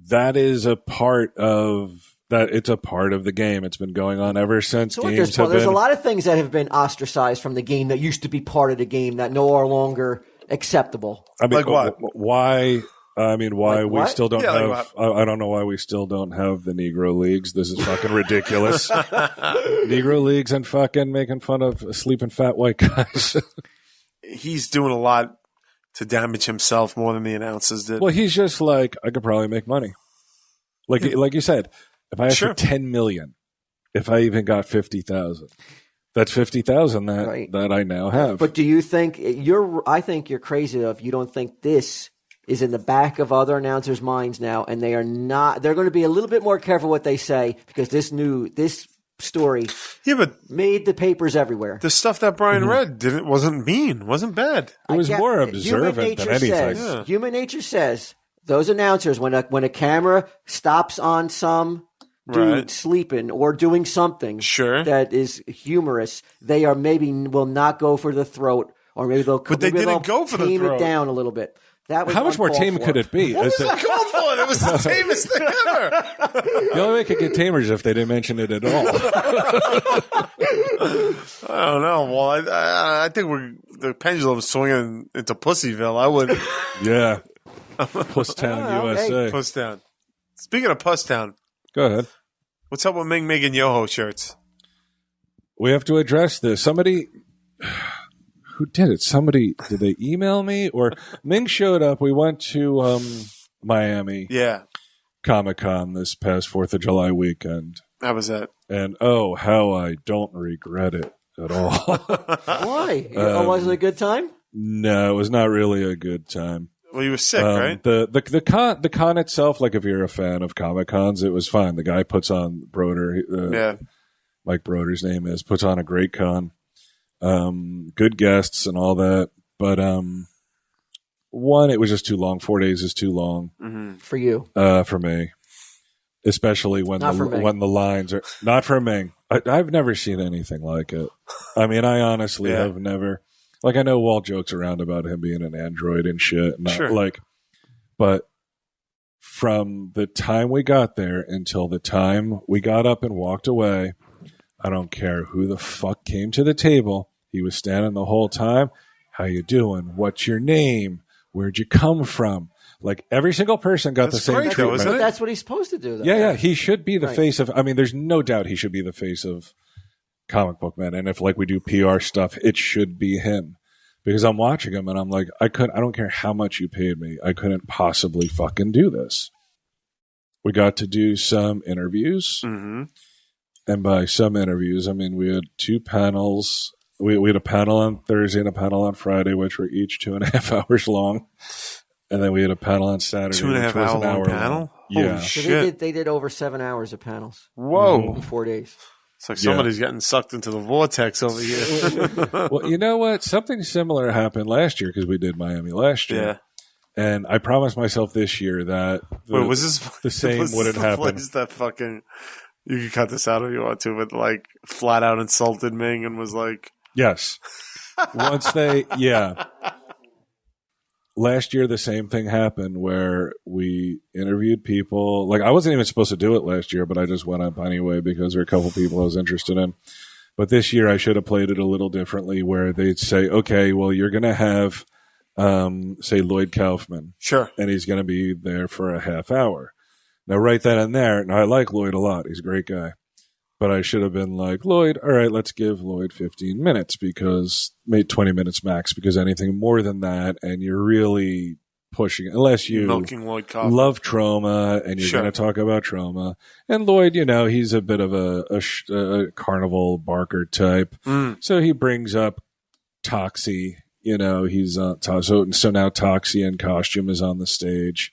that is a part of. That it's a part of the game. It's been going on ever since games have been. There's a lot of things that have been ostracized from the game that used to be part of the game that no longer acceptable. I mean, like what? Why? I mean, why we still don't have? Like I don't know why we still don't have the Negro Leagues. This is fucking ridiculous. Negro Leagues and fucking making fun of sleeping fat white guys. He's doing a lot to damage himself more than the announcers did. Well, he's just like, I could probably make money. Like you said. If I asked for 10 million, if I even got 50,000, that's 50,000 that I now have. But do you think I think you're crazy if you don't think this is in the back of other announcers' minds now, and they are not. They're going to be a little bit more careful what they say because this story made the papers everywhere. The stuff that Brian read wasn't mean, wasn't bad. It was more observant than anything. Human nature says those announcers, when a camera stops on some dude sleeping or doing something that is humorous, they will not go for the throat, or maybe they'll. But they didn't go for the throat. Tame it down a little bit. That was how much more tame could it be? What was it called for? It was the tamest thing ever. The only way it could get tamer is if they didn't mention it at all. I don't know. Well, I think the pendulum's swinging into Pussyville. I would. Yeah. Pusstown, USA. Pusstown. Speaking of Pusstown. Go ahead. What's up with Ming, Mig, and Yoho shirts? We have to address this. Somebody, who did it? Somebody, did they email me? Or Ming showed up. We went to Miami Comic-Con this past 4th of July weekend. How was that? And oh, how I don't regret it at all. Why? It wasn't a good time? No, it was not really a good time. Well, you were sick, right? The con itself, like if you're a fan of Comic-Cons, it was fine. The guy puts on Broder, Mike Broder's name is, puts on a great con. Good guests and all that. But one, it was just too long. 4 days is too long. Mm-hmm. For you. For me. Especially when the lines are not for Ming. I've never seen anything like it. I mean, I honestly have never. Like, I know Walt jokes around about him being an android and shit. But from the time we got there until the time we got up and walked away, I don't care who the fuck came to the table. He was standing the whole time. How you doing? What's your name? Where'd you come from? Like, every single person got the same treatment. But that's what he's supposed to do, though. Yeah. He should be the face of... I mean, there's no doubt he should be the face of Comic Book Man. And if, like, we do PR stuff, it should be him. Because I'm watching him and I'm like, I don't care how much you paid me. I couldn't possibly fucking do this. We got to do some interviews. Mm-hmm. And by some interviews, I mean, we had 2 panels. We had a panel on Thursday and a panel on Friday, which were each 2.5 hours long. And then we had a panel on Saturday. 2.5 hour long panel? Long. Yeah. So they did over 7 hours of panels. Whoa. In 4 days. It's like somebody's getting sucked into the vortex over here. Well, you know what? Something similar happened last year because we did Miami last year. Yeah. And I promised myself this year that was this the same wouldn't happen. Place that fucking, you can cut this out if you want to, but like flat out insulted Ming and was like... Yes. Last year, the same thing happened where we interviewed people. Like, I wasn't even supposed to do it last year, but I just went up anyway because there were a couple people I was interested in. But this year, I should have played it a little differently where they'd say, okay, well, you're going to have, say, Lloyd Kaufman. Sure. And he's going to be there for a half hour. Now, right then and there, now I like Lloyd a lot. He's a great guy. But I should have been like, Lloyd, all right, let's give Lloyd 15 minutes because made 20 minutes max because anything more than that and you're really pushing, unless you milking Lloyd Kaufman. Love trauma and you're going to talk about trauma. And Lloyd, you know, he's a bit of a carnival barker type. So he brings up Toxie, you know, he's so now Toxie in costume is on the stage.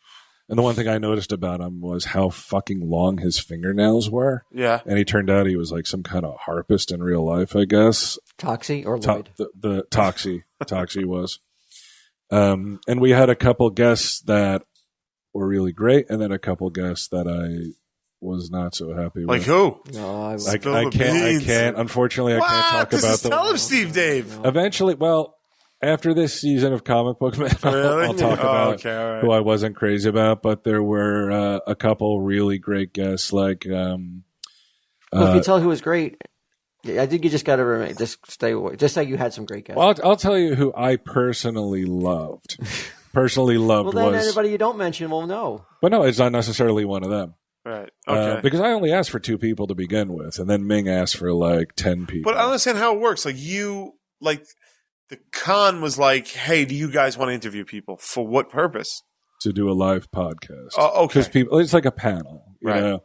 And the one thing I noticed about him was how fucking long his fingernails were. Yeah. And he turned out he was like some kind of harpist in real life, I guess. Toxie or Lloyd? The Toxie. Toxie was. And we had a couple guests that were really great, and then a couple guests that I was not so happy with. Like who? No, I can't. Unfortunately, I can't talk about them. Tell him, Steve Dave. Eventually, well... After this season of Comic Book Man, I'll talk about who I wasn't crazy about, but there were a couple really great guests. Like, if you tell who was great, I think you just got to just stay away. Just say you had some great guests. Well, I'll tell you who I personally loved. Well, then anybody you don't mention will know. But no, it's not necessarily one of them. Right. Okay. Because I only asked for 2 people to begin with, and then Ming asked for like 10 people. But I understand how it works. The con was like, hey, do you guys want to interview people? For what purpose? To do a live podcast. Oh, okay. Because it's like a panel, you right. know,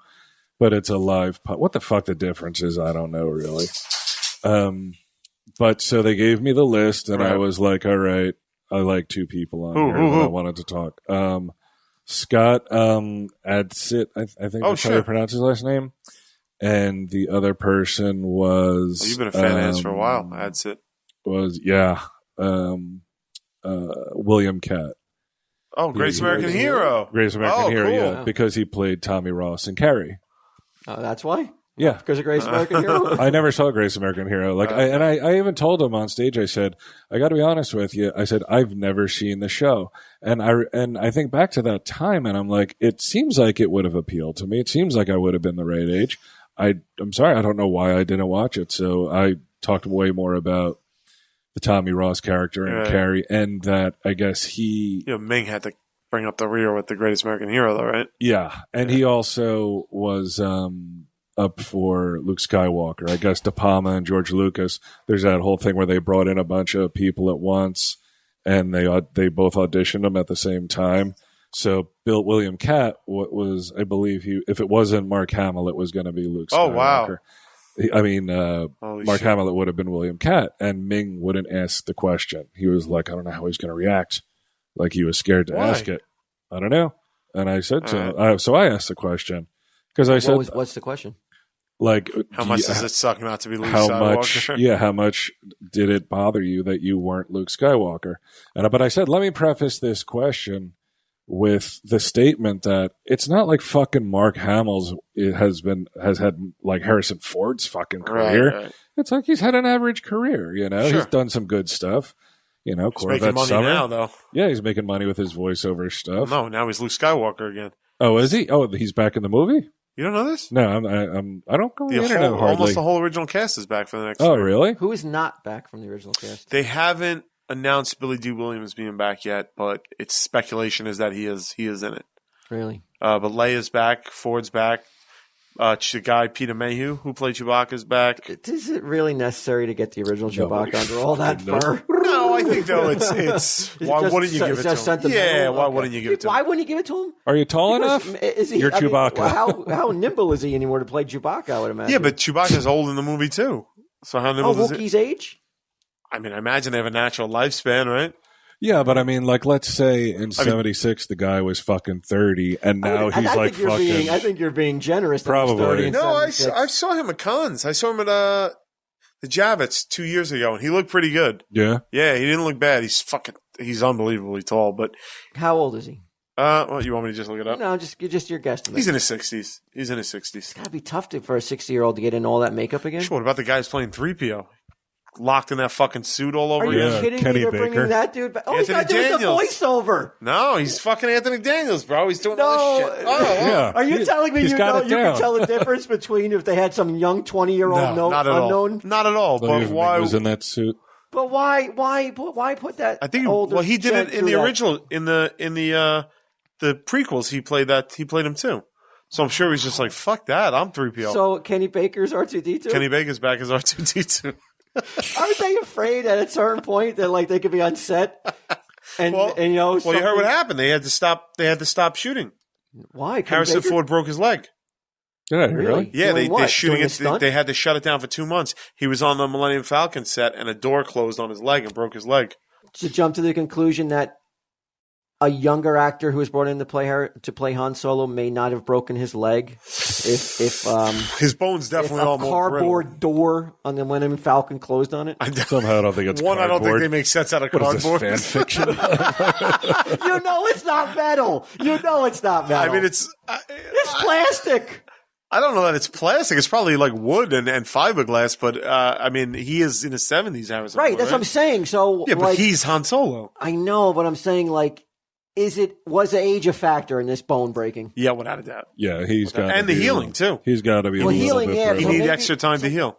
but it's a live what the fuck the difference is, I don't know really. But so they gave me the list, and I was like, all right, I like 2 people on here that I wanted to talk. Scott Adsit, I think that's how you pronounce his last name. And the other person was... You've been a fan of his for a while, Adsit. William Catt. Oh, Greatest American Hero. Greatest American Hero, cool. yeah, because he played Tommy Ross and Carrie. Oh, that's why? Yeah. Because of Greatest American Hero? I never saw Greatest American Hero. I even told him on stage, I said, I got to be honest with you. I said, I've never seen the show. And I think back to that time, and I'm like, it seems like it would have appealed to me. It seems like I would have been the right age. I'm sorry, I don't know why I didn't watch it. So I talked way more about the Tommy Ross character and Carrie, and that I guess Ming had to bring up the rear with the Greatest American Hero, though, right? Yeah, and he also was up for Luke Skywalker. I guess De Palma and George Lucas. There's that whole thing where they brought in a bunch of people at once, and they both auditioned them at the same time. So William Catt was, I believe, if it wasn't Mark Hamill, it was going to be Luke Skywalker. Oh, wow. Mark Hamill would have been William Catt, and Ming wouldn't ask the question. He was like, I don't know how he's going to react. Like, he was scared to ask it. I don't know. And I said to him, so I asked the question. Because I said, what's the question? Like, how much does it suck not to be Luke Skywalker? How much did it bother you that you weren't Luke Skywalker? But I said, let me preface this question with the statement that it's not like fucking Mark Hamill's has had like Harrison Ford's fucking career. Right. It's like he's had an average career, you know. Sure. He's done some good stuff. You know, he's making money now, though. Yeah, he's making money with his voiceover stuff. No, now he's Luke Skywalker again. Oh, is he? Oh, he's back in the movie? You don't know this? No, I don't go on the internet hardly. Almost the whole original cast is back for the next Oh, really? Who is not back from the original cast? They haven't announced Billy D. Williams being back yet, but it's speculation is that he is in it. Really? But Leia's back, Ford's back. The guy Peter Mayhew, who played Chewbacca, is back. Is it really necessary to get the original Chewbacca under all that fur? No, I think though it's why wouldn't you give it to him? Yeah, why wouldn't you give it to him? Why wouldn't you give it to him? Are you tall enough? You're Chewbacca. How nimble is he anymore to play Chewbacca? I would imagine. Yeah, but Chewbacca's old in the movie too. So how nimble is it? Wookiee's age? I mean, I imagine they have a natural lifespan, right? Yeah, but I mean, like, let's say in 76 the guy was fucking 30, and now he's like fucking... I think you're being generous. Probably. No, I saw him at cons. I saw him at the Javits 2 years ago, and he looked pretty good. Yeah? Yeah, he didn't look bad. He's unbelievably tall, but... How old is he? Well, you want me to just look it up? No, just your guesstimate. He's in his 60s. It's got to be tough for a 60-year-old to get in all that makeup again. Sure, what about the guys playing 3PO? Locked in that fucking suit all over. Are you kidding me? They're bringing that dude back. Oh, he's got to do the voiceover. No, he's fucking Anthony Daniels, bro. He's doing all this shit. Oh, yeah. Are you telling me you can tell the difference between if they had some young 20-year-old unknown? Not at all. But why was in that suit? But why put that? I think he did it in the original in the prequels. He played him too. So I'm sure he's just like, fuck that. I'm 3PO. So Kenny Baker's R2-D2. Kenny Baker's back as R2-D2. Aren't they afraid at a certain point that like they could be on set? And you know, you heard what happened. They had to stop shooting. Why? Harrison Ford broke his leg. Yeah, really? Yeah, they're shooting it. They had to shut it down for 2 months. He was on the Millennium Falcon set, and a door closed on his leg and broke his leg. To jump to the conclusion that a younger actor who was brought in to play Han Solo may not have broken his leg if his bone's definitely all more cardboard door on the Millennium Falcon closed on it. Somehow I don't think it's one. Cardboard. I don't think they make sets out of cardboard. Fan fiction. You know it's not metal. I mean it's plastic. I don't know that it's plastic. It's probably like wood and fiberglass. But I mean, he is in his 70s. Harrison right. Ford, That's what I'm saying. So yeah, but he's Han Solo. I know, but I'm saying like. Was age a factor in this bone breaking? Yeah, without a doubt. Yeah, he's got and the healing too. He's got to be a little bit. He needs extra time to heal.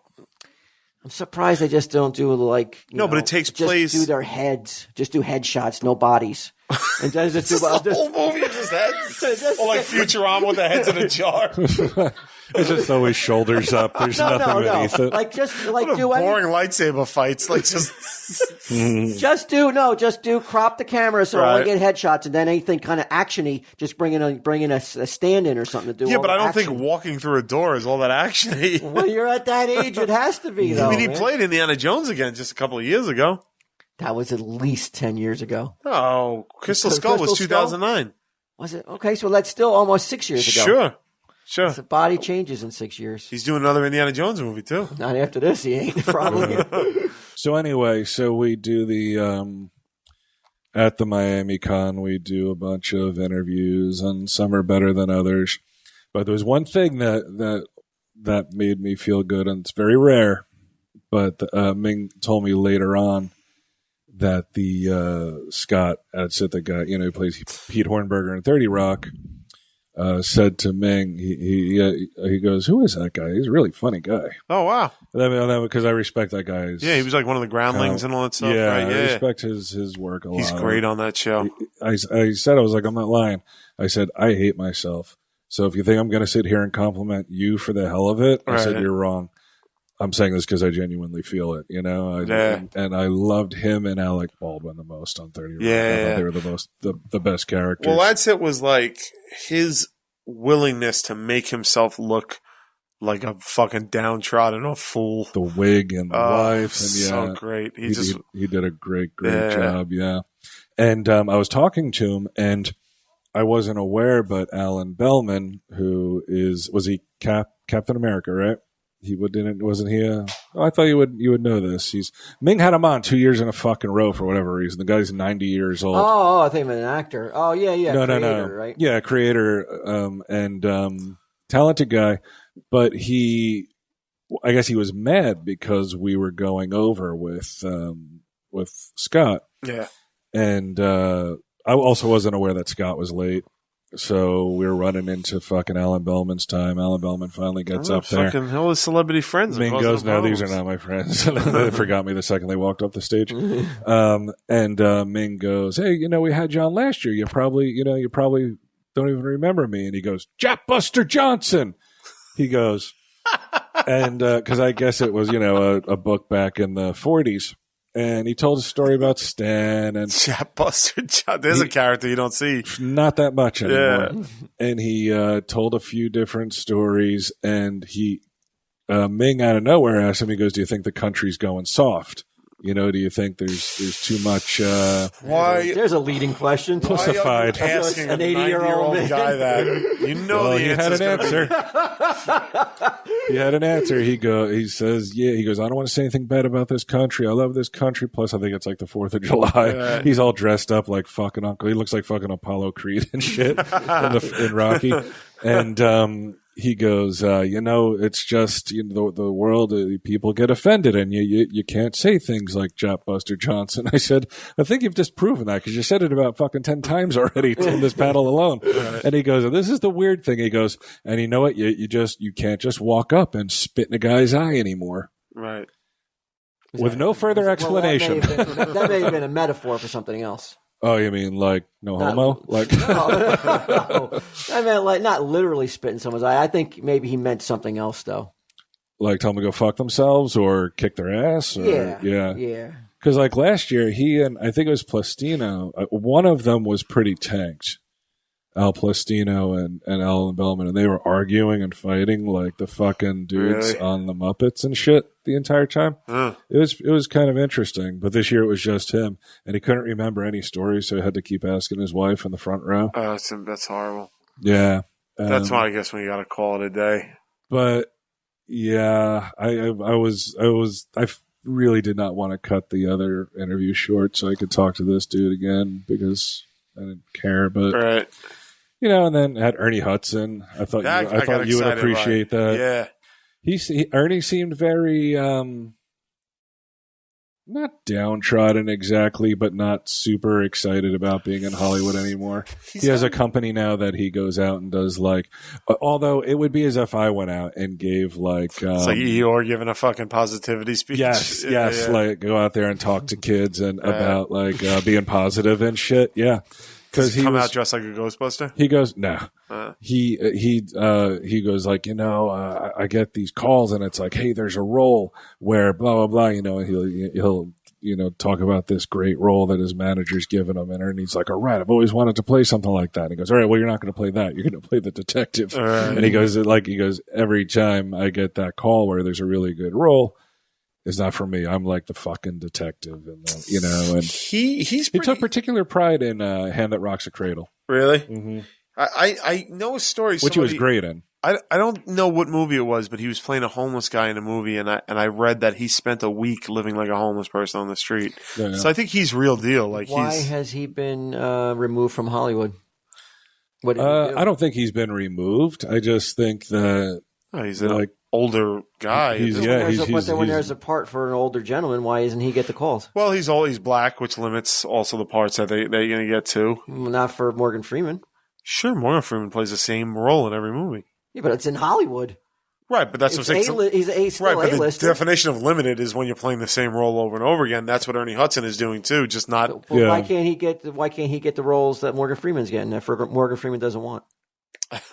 I'm surprised they just don't do like but it takes place. Just do their heads. Just do headshots, no bodies. And then just do the whole movie is just heads. Or like Futurama with the heads in a jar. It's just always shoulders up. There's nothing beneath it. Like just like what boring lightsaber fights. Like just do crop the camera so I get headshots, and then anything kind of actiony, just bring in a stand in or something to do. Yeah, but I don't think walking through a door is all that actiony. When you're at that age, it has to be. Though, I mean, he played Indiana Jones again just a couple of years ago. That was at least 10 years ago. Oh, Crystal Skull was 2009. Was it? Okay, so that's still almost 6 years ago. Sure. The body changes in 6 years. He's doing another Indiana Jones movie, too. Not after this, he ain't, probably. So anyway, we do the, at the Miami Con, we do a bunch of interviews, and some are better than others. But there's one thing that made me feel good, and it's very rare, but Ming told me later on that the Scott Adsit, the guy, who plays Pete Hornberger in 30 Rock, said to Ming, he goes, "Who is that guy? He's a really funny guy." Oh wow! Because I respect that guy. Yeah, he was like one of the groundlings and all that stuff. Yeah, right? I respect his work a lot. He's great on that show. I said, I was like, I'm not lying. I said, I hate myself So if you think I'm going to sit here and compliment you for the hell of it, I said you're wrong. I'm saying this because I genuinely feel it, you know. And I loved him and Alec Baldwin the most on 30 Rock. I thought they were the best characters. Well, that's it. Was like his willingness to make himself look like a fucking downtrodden, a fool. The wig and the wife, and so great. He did a great job. Yeah, and I was talking to him, and I wasn't aware, but Alan Bellman, was he Captain America, right? Wasn't he? I thought you would know this. Ming had him on 2 years in a fucking row for whatever reason. The guy's 90 years old. Oh, I think I'm an actor. Oh, yeah. No. Right? Yeah, creator, and talented guy. But I guess he was mad because we were going over with Scott. Yeah. And I also wasn't aware that Scott was late. So we were running into fucking Alan Bellman's time. Alan Bellman finally gets up there. Fucking all his celebrity friends. Ming goes, no, these are not my friends. They forgot me the second they walked up the stage. And Ming goes, hey, we had you on last year. You probably don't even remember me. And he goes, Buster Johnson. He goes, and because I guess it was, a book back in the 40s. And he told a story about Stan and Buster Johnson. There's a character you don't see. Not that much anymore. Yeah. And he told a few different stories. And Ming out of nowhere asked him, he goes, do you think the country's going soft? Do you think there's too much? Why? There's a leading question. Pussified. Asking an an 80-year-old guy that he had an answer. He had an answer. He says, He goes, I don't want to say anything bad about this country. I love this country. Plus, I think it's like the 4th of July. He's all dressed up like fucking Uncle. He looks like fucking Apollo Creed and shit in Rocky. And he goes, it's just the world. People get offended, and you can't say things like "Jap Buster Johnson." I said, I think you've disproven that because you said it about fucking 10 times already in this panel alone. Right. And he goes, this is the weird thing. He goes, and you know what? You can't just walk up and spit in a guy's eye anymore. Right. With no further explanation. That may have been a metaphor for something else. Oh, you mean like no homo? No. I meant like not literally spit in someone's eye. I think maybe he meant something else though. Like tell them to go fuck themselves or kick their ass? Or, yeah. Because like last year, he and I think it was Plastino, one of them was pretty tanked. Al Plastino and Alan Bellman, and they were arguing and fighting like the fucking dudes on the Muppets and shit the entire time. It was kind of interesting, but this year it was just him, and he couldn't remember any stories, so he had to keep asking his wife in the front row. That's horrible. Yeah, that's why I guess when you got to call it a day. But yeah, I really did not want to cut the other interview short so I could talk to this dude again because I didn't care, but. Right. And then had Ernie Hudson. I thought you would appreciate that. Yeah. Ernie seemed very not downtrodden exactly, but not super excited about being in Hollywood anymore. He has a company now that he goes out and does like. Although it would be as if I went out and gave like. It's like Eeyore giving a fucking positivity speech. Yes, like go out there and talk to kids and about like being positive and shit. Yeah. Does he come out dressed like a Ghostbuster? He goes, no. He goes like, I get these calls and it's like, hey, there's a role where blah, blah, blah, and he'll talk about this great role that his manager's given him. And Ernie's like, all right, I've always wanted to play something like that. And he goes, all right, well, you're not going to play that. You're going to play the detective. Right. And he goes, every time I get that call where there's a really good role, it's not for me. I'm like the fucking detective, and and he took particular pride in Hand That Rocks a Cradle. Really? Mm-hmm. I know a story. Which he was great in. I don't know what movie it was, but he was playing a homeless guy in a movie, and I read that he spent a week living like a homeless person on the street. Yeah. So I think he's real deal. Like, why has he been removed from Hollywood? What did he do? I don't think he's been removed. I just think that he's like. Older guy. When there's a part for an older gentleman, why isn't he get the calls? Well, he's black, which limits also the parts that they're going to get to. Not for Morgan Freeman. Sure, Morgan Freeman plays the same role in every movie. Yeah, but it's in Hollywood. Right, but that's what I'm saying. He's still A-lister. The definition of limited is when you're playing the same role over and over again. That's what Ernie Hudson is doing too. Just not. Why can't he get the roles that Morgan Freeman's getting? That Morgan Freeman doesn't want.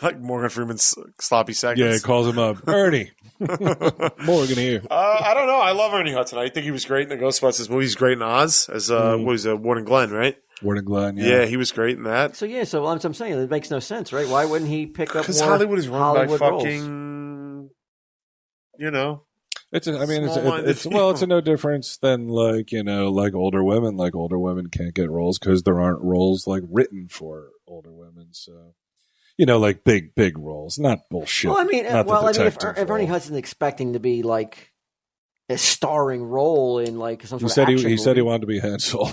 Like Morgan Freeman's sloppy seconds. Yeah, he calls him up. Ernie. Morgan here. I don't know. I love Ernie Hudson. I think he was great in the Ghostbusters movie. He's great in Oz as what was Warden Glenn, right? Warden Glenn, yeah, he was great in that. So so I'm saying it makes no sense, right? Why wouldn't he pick up more? Because Hollywood is run Hollywood by roles? fucking, It's a no difference than like older women. Like older women can't get roles because there aren't roles like written for older women. So like big roles, not bullshit. Well, if Ernie Hudson's expecting to be like a starring role in like some sort of action he said he movie. wanted to be Han Solo.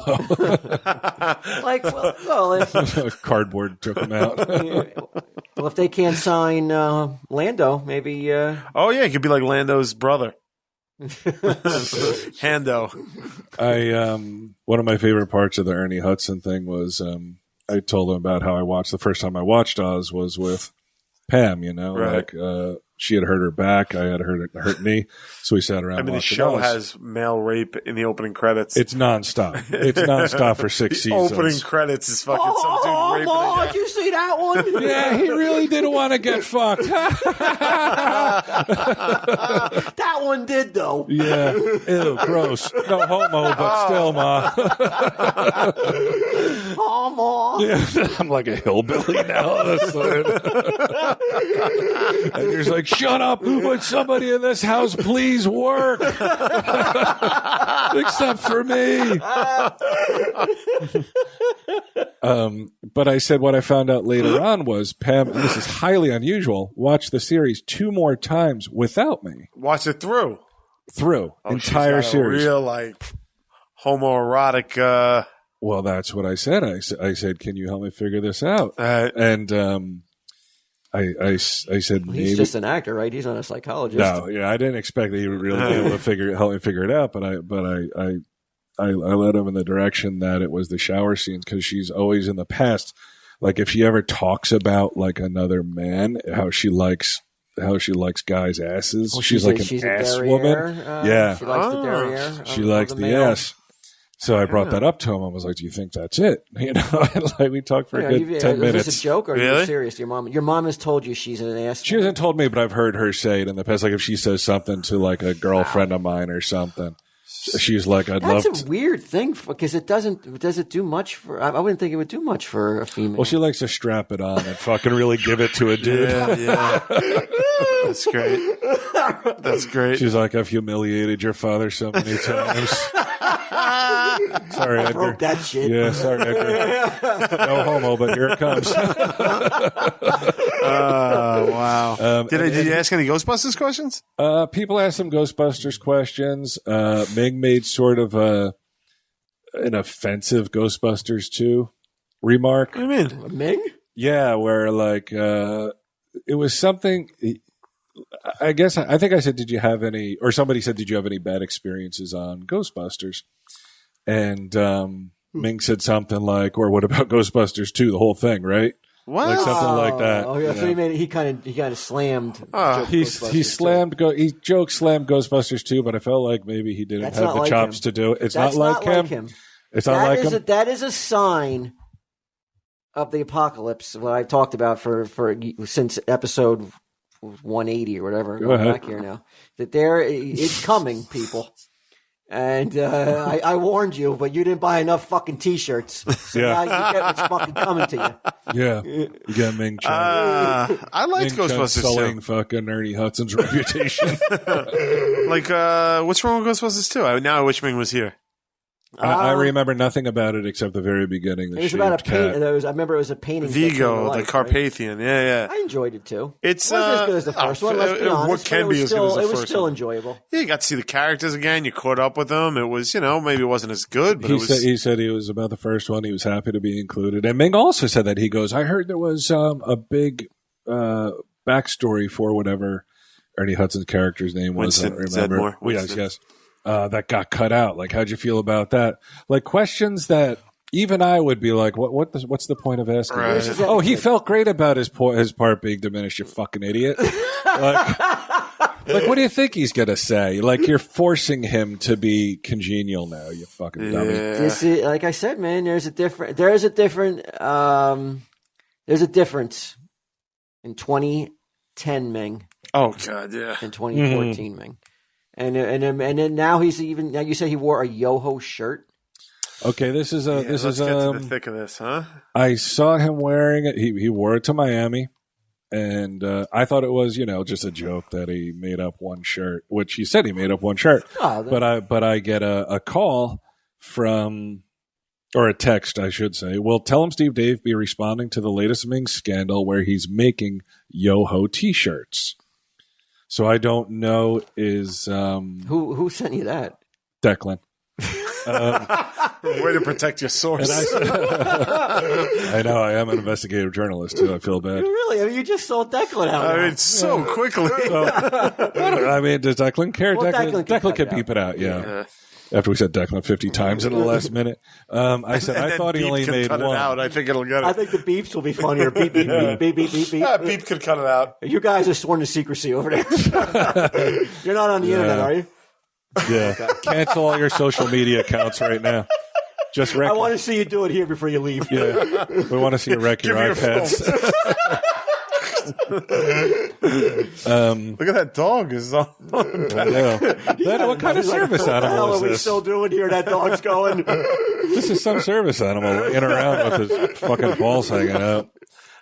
if Cardboard took him out. well, if they can't sign Lando, maybe. Oh yeah, he could be like Lando's brother. Hando. One of my favorite parts of the Ernie Hudson thing was I told him about how the first time I watched Oz was with Pam, right. like she had hurt her back, I had hurt knee, so we sat around. The show has male rape in the opening credits. It's nonstop. It's nonstop for 6 seasons. Opening credits is fucking some dude raping. Oh, did you see that one? Yeah, he really didn't want to get fucked. That one did though. Yeah, ew, gross. No homo, but still, ma. Oh, Ma. Yeah, I'm like a hillbilly now. All of a sudden. And you're like, shut up! Would somebody in this house please work? Except for me. But I said what I found out later on was Pam, and this is highly unusual, watched the series 2 more times without me. Watch it through. Entire series. Real like homoerotic. Well, that's what I said. I said, can you help me figure this out? And I said, maybe he's just an actor, right? He's not a psychologist. No, yeah, I didn't expect that he would really be able to help me figure it out. But I led him in the direction that it was the shower scenes because she's always in the past, like if she ever talks about like another man, how she likes guys' asses. Well, she's like an ass woman. Yeah, she likes the derriere. She likes the ass. So I brought that up to him. I was like, "Do you think that's it?" And like we talked for a good 10 minutes. Is this a joke or are you serious? Your mom has told you she's an ass. She hasn't told me, but I've heard her say it in the past. Like if she says something to like a girlfriend of mine or something, she's like, That's a weird thing because it doesn't. Does it do much for? I wouldn't think it would do much for a female. Well, she likes to strap it on and fucking really give it to a dude. Yeah. That's great. That's great. She's like, I've humiliated your father so many times. Sorry, Edgar. Broke that shit. Yeah, sorry, Edgar. No homo, but here it comes. Wow. Did you ask any Ghostbusters questions? People asked some Ghostbusters questions. Ming made sort of an offensive Ghostbusters 2 remark. What do you mean? Ming? Yeah, where like it was something. I think I said, did you have any, or somebody said, did you have any bad experiences on Ghostbusters? And Ming said something like, or what about Ghostbusters 2, the whole thing, right? What? Like something like that. Oh yeah, so he kind of slammed. He slammed Ghostbusters 2, but I felt like maybe he didn't have the chops to do it. It's not like him. It's not like him. That is a sign of the apocalypse. What I talked about for since episode 180 or whatever. Going back here now, that it's coming, people. And I warned you, but you didn't buy enough fucking T-shirts. So now you get what's fucking coming to you. Yeah, you got Ming Chen. I liked Ghostbusters sullying fucking Ernie Hudson's reputation. Like, what's wrong with Ghostbusters 2? Now I wish Ming was here. I remember nothing about it except the very beginning. It was about a painting. I remember it was a painting. Vigo, the Carpathian. Right? Yeah. I enjoyed it too. It wasn't as good as the first one. Let's be honest. What can be as good as the first one? It was still enjoyable. Yeah, you got to see the characters again. You caught up with them. It was, maybe it wasn't as good, but he said he was about the first one. He was happy to be included. And Ming also said that he goes, I heard there was a big backstory for whatever Ernie Hudson's character's name was. Winston, I don't remember. Yes. That got cut out. Like, how'd you feel about that? Like questions that even I would be like, what's the point of asking? Right. Oh, he felt great about his part being diminished, you fucking idiot. like, what do you think he's going to say? Like, you're forcing him to be congenial now, you fucking dummy. This is, like I said, man, there's a difference in 2010, Ming. Oh God, yeah. In 2014, Ming. And then now now you say he wore a Yoho shirt. Okay, this is let's get to the thick of this, huh? I saw him wearing it. He wore it to Miami, and I thought it was just a joke that he made up one shirt, which he said he made up one shirt. Oh, but I get a call from, or a text, I should say. Will Tell 'em Steve Dave be responding to the latest Ming scandal where he's making Yoho T-shirts? So I don't know is who sent you that? Declan. Way to protect your source. I know. I am an investigative journalist too. I feel bad. Really? I mean, you just sold Declan out. I mean, so quickly. I mean, does Declan care? Well, Declan can beep it out. Yeah. After we said Declan 50 times in the last minute, I said I thought he only made one. I think it'll get it. I think the beeps will be funnier. Beep beep beep beep beep beep beep. Yeah, beep could cut it out. You guys are sworn to secrecy over there. You're not on the internet, are you? Yeah. Cancel all your social media accounts right now. Just I want to see you do it here before you leave. Yeah. We want to see you wreck your iPads. Look at that dog is on. What kind of service animal is this? What are we still doing here? That dog's going. This is some service animal laying around with his fucking balls hanging out.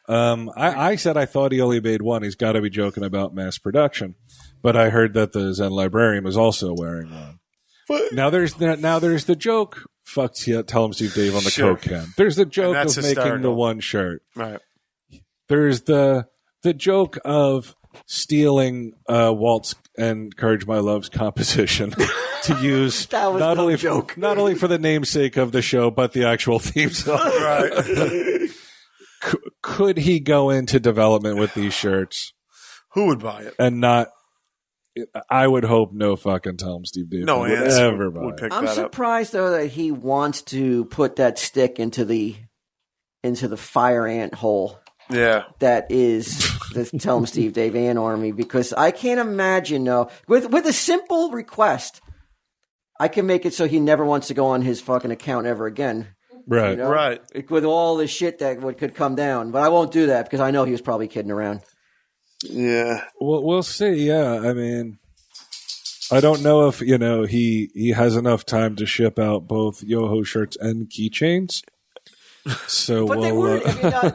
I said I thought he only made one. He's got to be joking about mass production. But I heard that the Zen librarian was also wearing one. But, now there's the joke. Tell 'em Steve Dave on the Coke can. There's the joke of making the one shirt. Right. There's the joke of stealing Walt's and Courage My Love's composition to use not only for the namesake of the show but the actual theme song. Right. Could he go into development with these shirts? Who would buy it? And not. I would hope no fucking Tell 'em Steve Dave would ever buy it. I'm surprised though that he wants to put that stick into the fire ant hole. Yeah, that is the Tell 'em Steve Dave Ant Army, because I can't imagine with a simple request, I can make it so he never wants to go on his fucking account ever again. Right, right. With all the shit that could come down, but I won't do that because I know he was probably kidding around. Yeah. Well, we'll see. Yeah, I mean, I don't know if he has enough time to ship out both Yoho shirts and keychains. So, but they weren't.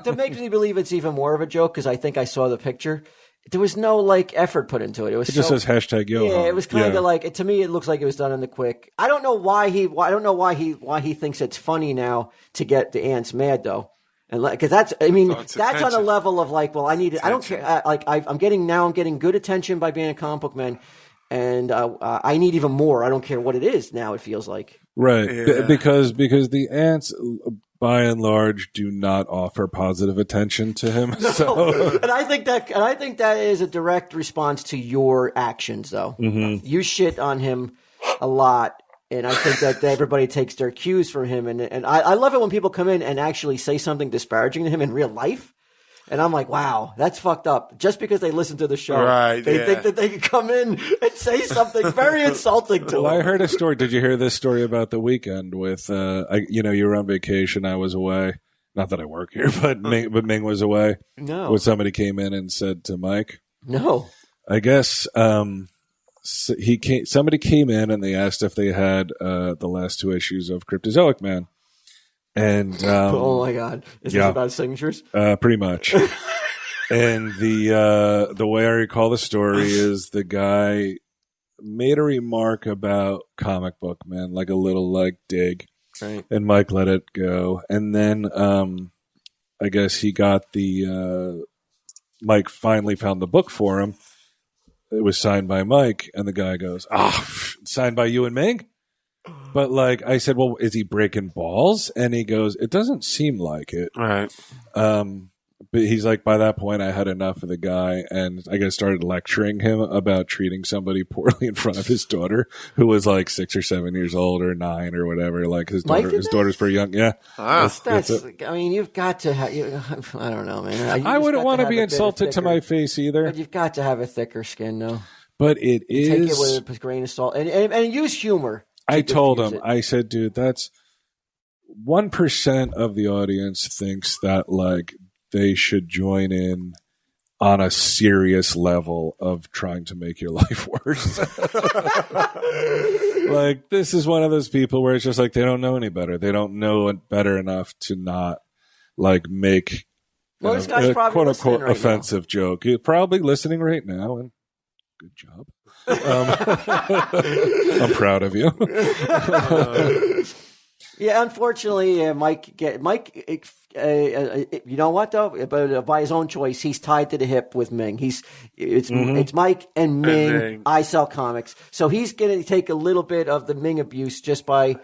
To make me believe it's even more of a joke, because I think I saw the picture. There was no effort put into it. It just says hashtag Yoho. Yeah, it was kind of to me. It looks like it was done in the quick. I don't know why he thinks it's funny now to get the ants mad though. And because that's on a level of I need it. I don't care. I'm getting good attention by being a comic book man, and I need even more. I don't care what it is now. It feels like right because the ants, by and large, do not offer positive attention to him. No. So. and I think that is a direct response to your actions, though. Mm-hmm. You shit on him a lot. And I think that everybody takes their cues from him. And I love it when people come in and actually say something disparaging to him in real life. And I'm like, wow, that's fucked up. Just because they listen to the show, they think that they can come in and say something very insulting to him. I heard a story. Did you hear this story about the weekend with, you were on vacation, I was away. Not that I work here, but Ming was away. No. When somebody came in and said to Mike. No. I guess somebody came in and they asked if they had the last two issues of Cryptozoic Man. And oh my God, is this about signatures? Pretty much. And the way I recall the story is the guy made a remark about Comic Book Man, like a little dig, right. And Mike let it go. And then I guess he got Mike finally found the book for him. It was signed by Mike, and the guy goes, signed by you and Ming? But I said, well, is he breaking balls? And he goes, it doesn't seem like it. Right. But he's like, by that point, I had enough of the guy, and I guess started lecturing him about treating somebody poorly in front of his daughter, who was 6 or 7 years old or 9 or whatever. His daughter's pretty young. Yeah. You've got to have. I don't know, man. I wouldn't want to be insulted to my face either. But you've got to have a thicker skin, though. But it is. Take it with a grain of salt and use humor. I told him, I said, dude, that's 1% of the audience thinks that they should join in on a serious level of trying to make your life worse. Like, this is one of those people where it's just like they don't know any better. They don't know it better enough to not like make this guy's a probably quote unquote listening right offensive joke. You're probably listening right now, and good job. I'm proud of you. Yeah, unfortunately, Mike. You know what though? But by his own choice, he's tied to the hip with Ming. It's Mike and Ming. I Sell Comics, so he's going to take a little bit of the Ming abuse just by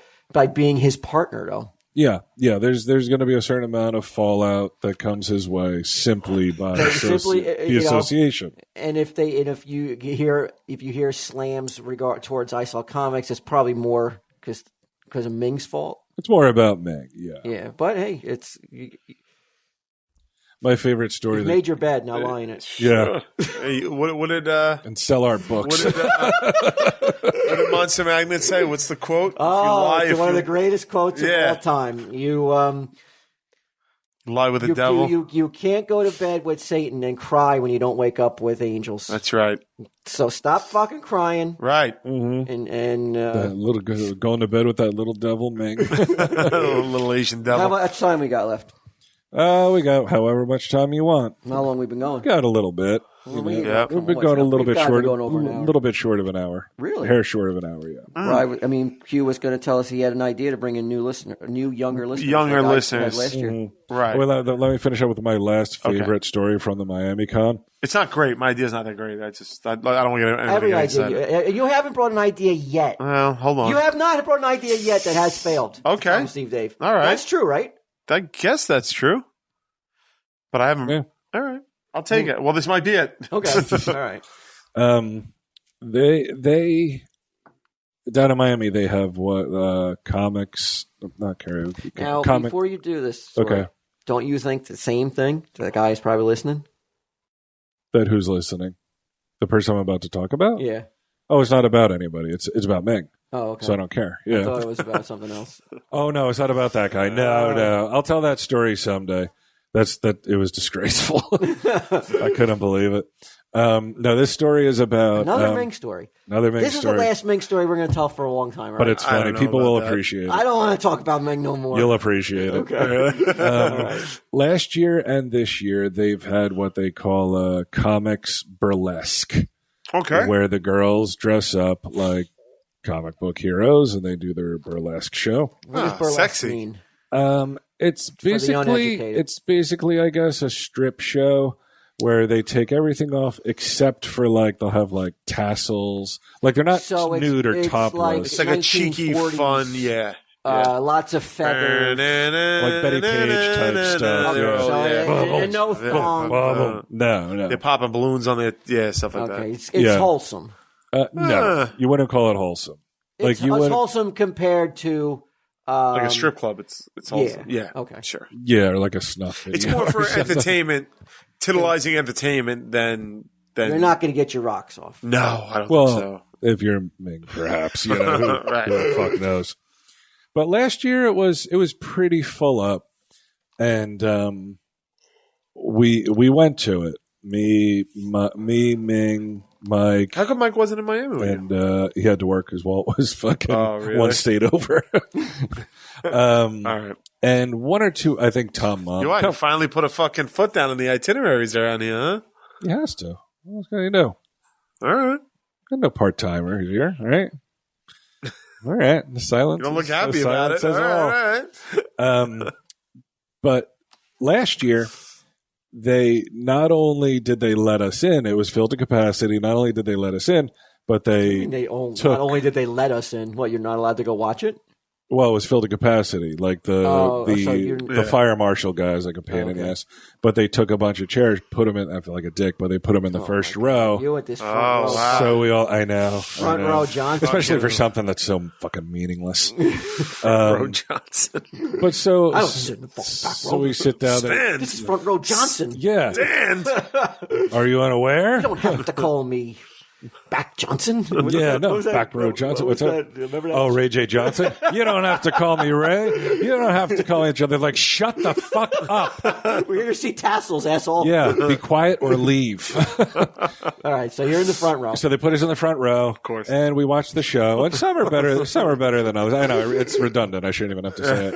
being his partner, though. Yeah. There's going to be a certain amount of fallout that comes his way simply by the association. And if you hear slams towards I Sell Comics, it's probably more because of Ming's fault. It's more about Ming, yeah. Yeah, but hey, it's my favorite story. You've made your bed, now lie in it. Yeah. Hey, what did and sell our books. What did Monster Magnet say? What's the quote? It's one of the greatest quotes of all time. You lie with the devil. You can't go to bed with Satan and cry when you don't wake up with angels. That's right. So stop fucking crying. Right. Mm-hmm. And that little going to bed with that little devil, Ming. little Asian devil. How much time we got left? We got however much time you want. How long we been going? Got a little bit. We've been going a little bit short. A little bit short of an hour. Really? A hair short of an hour. Yeah. Well, I mean, Q was going to tell us he had an idea to bring in younger listeners. Younger listeners. Last year. Mm-hmm. Right. Well, let me finish up with my last favorite story from the Miami Con. It's not great. My idea's not that great. I don't want to get every idea. Excited. You haven't brought an idea yet. Well, hold on. You have not brought an idea yet that has failed. Okay. Steve Dave. All right. That's true, right? I guess that's true. But I haven't. Yeah. All right. I'll take it. Well, this might be it. Okay. All right. They down in Miami, they have comics, not karaoke. Now, before you do this, okay. Don't you think the same thing? The guy is probably listening. That who's listening? The person I'm about to talk about? Yeah. Oh, it's not about anybody. It's about Ming. Oh, okay. So I don't care. Yeah. I thought it was about something else. Oh no, it's not about that guy. No. I'll tell that story someday. It was disgraceful. I couldn't believe it. No, this story is about another Ming story. This is the last Ming story we're going to tell for a long time, right? But it's funny. People will appreciate it. I don't want to talk about Ming no more. You'll appreciate it. Okay. Last year and this year, they've had what they call comics burlesque. Okay. Where the girls dress up like comic book heroes and they do their burlesque show. What does burlesque sexy mean? It's basically, I guess, a strip show where they take everything off except for they'll have tassels. Like they're not nude or topless. It's like a cheeky, fun, yeah. Lots of feathers. Like Betty Page type stuff. And no thong. No. They're popping balloons on it. Stuff like that. It's wholesome. No, you wouldn't call it wholesome. It's wholesome compared to... like a strip club, it's wholesome. Yeah. Okay. Sure. Yeah, or like a snuff video. It's more for entertainment, titillizing entertainment than... You're not going to get your rocks off. No, I don't think so. If you're Ming, perhaps. Who the fuck knows? But last year it was pretty full up, and we went to it. Me, Ming, Mike. How come Mike wasn't in Miami? And he had to work because Walt was fucking one state over. All right. And one or two, I think Tom Mom. You want finally put a fucking foot down in the itineraries around here, huh? He has to. What's going to do? All right. Got no part-timer here, all right? All right. The silence. You don't look happy about it. All right. But last year, they not only did they let us in, it was filled to capacity. Not only did they let us in, but not only did they let us in. What, you're not allowed to go watch it? Well, it was filled to capacity. Like the fire marshal guys, like a pain in the ass. But they took a bunch of chairs, put them in. I feel like a dick, but they put them in the first row. You at this front row. Wow. So we all, I know, front row Johnson, especially for something that's so fucking meaningless. Row Johnson. But so I don't sit in the back row. So we sit down there. This is front row Johnson. Yeah. Stand. Are you unaware? You don't have to call me Back Johnson? Back Row Johnson. What's that? Remember that? Oh, Ray J. Johnson. You don't have to call me Ray. You don't have to call each other. Like, shut the fuck up. We're here to see tassels, asshole. Yeah, be quiet or leave. All right, so you're in the front row. So they put us in the front row, of course, and we watched the show. And some are better. Some are better than others. I know it's redundant. I shouldn't even have to say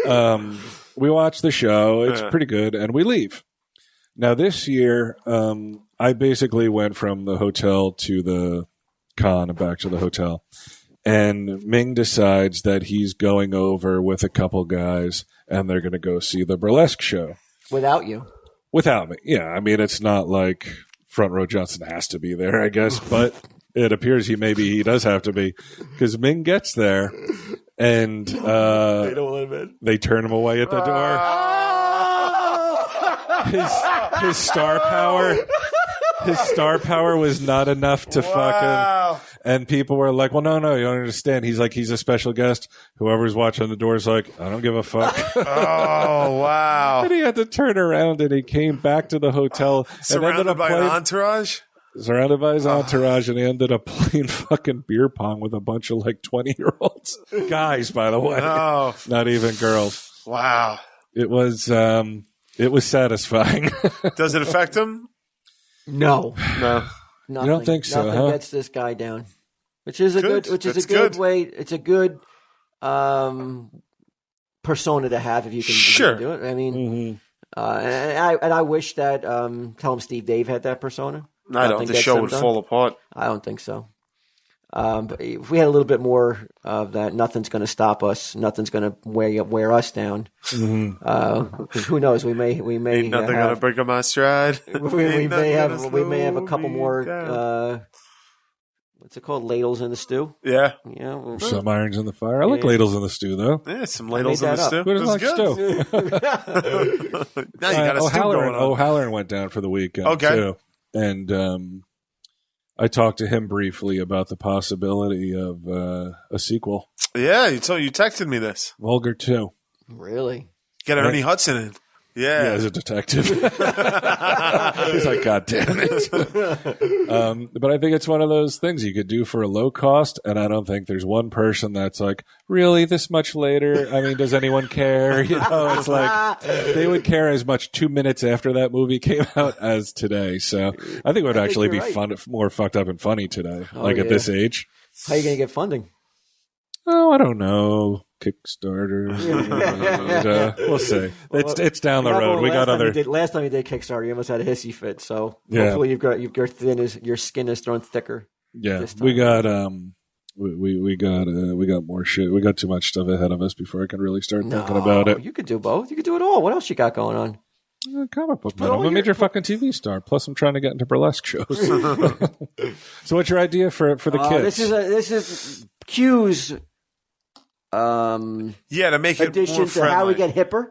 it. We watch the show. It's pretty good, and we leave. Now, this year, I basically went from the hotel to the con and back to the hotel. And Ming decides that he's going over with a couple guys, and they're going to go see the burlesque show. Without you. Without me. Yeah, I mean, it's not like Front Row Johnson has to be there, I guess, but it appears he does have to be, because Ming gets there, and they don't let him in. They turn him away at the door. His star power was not enough to fucking, and people were like, well, no, you don't understand. He's like, he's a special guest. Whoever's watching the door is like, I don't give a fuck. Oh, wow. And he had to turn around, and he came back to the hotel. Surrounded by an entourage? Surrounded by his entourage, and he ended up playing fucking beer pong with a bunch of like 20-year-olds. Guys, by the way. No. Not even girls. Wow. It was satisfying. Does it affect him? No. Nothing. You don't think so? Nothing gets this guy down, which is a good way. It's a good persona to have if you can do it. I mean, and I wish that Tell Him Steve Dave had that persona. I don't think the show would fall apart. I don't think so. But if we had a little bit more of that, nothing's going to stop us. Nothing's going to wear us down. Mm-hmm. Who knows? We may. Ain't nothing going to break my stride. We may have a couple more. What's it called? Ladles in the stew. Yeah. Some irons in the fire. I like ladles in the stew, though. Yeah, some ladles in the stew. Who doesn't like stew? Now you got a stew going on. O'Halloran went down for the weekend too, and I talked to him briefly about the possibility of a sequel. Yeah, you texted me this. Vulgar 2. Really? Get Ernie Hudson in. Yeah, as a detective. He's like, God damn it. But I think it's one of those things you could do for a low cost, and I don't think there's one person that's like, really, this much later? I mean, does anyone care? It's like they would care as much 2 minutes after that movie came out as today. So I think it would actually be more fucked up and funny today, at this age. How are you going to get funding? Oh, I don't know. Kickstarter. We'll see. It's down the road. We got other. Last time you did Kickstarter, you almost had a hissy fit. So hopefully your skin is thrown thicker. Yeah, we got we got more shit. We got too much stuff ahead of us before I can really start thinking about it. You could do both. You could do it all. What else you got going on? Comic book man. I'm a major fucking TV star. Plus, I'm trying to get into burlesque shows. So, what's your idea for the kids? This is Q's. To make it addition more to friendly. How we get hipper.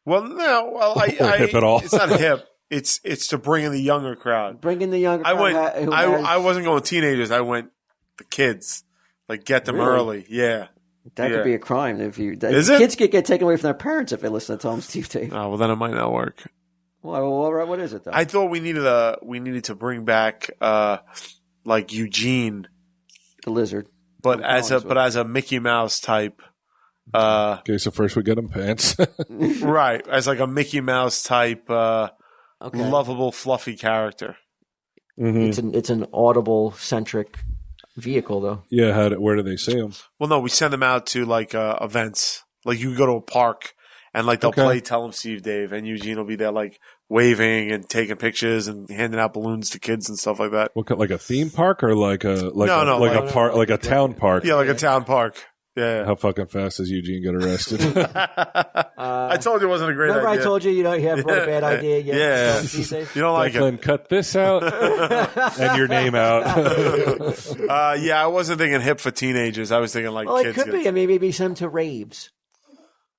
Well, no, hip at all. It's not hip. It's to bring in the younger crowd. Bring in the younger crowd. I wasn't going teenagers. I went the kids. Like get them early. Yeah. That could be a crime if you. Is it? Kids get taken away from their parents if they listen to Tom Steve Dave. Oh well, then it might not work. Well, what is it though? I thought we needed to bring back like Eugene, the lizard. But as a Mickey Mouse type. Okay, so first we get him pants. Right, as like a Mickey Mouse type, lovable, fluffy character. Mm-hmm. It's an Audible centric vehicle, though. Yeah, where do they see him? Well, no, we send them out to like events. Like you go to a park and like they'll play Tell 'Em Steve Dave, and Eugene will be there like waving and taking pictures and handing out balloons to kids and stuff like that. What, like a theme park or like a town park? Yeah, like a town park. Yeah. How fucking fast does Eugene get arrested? I told you it wasn't a great idea. Remember I told you you have brought a bad idea yet? Yeah. You don't like it. Cut this out and your name out. I wasn't thinking hip for teenagers. I was thinking like kids. Well, it could be. I mean, maybe some to raves.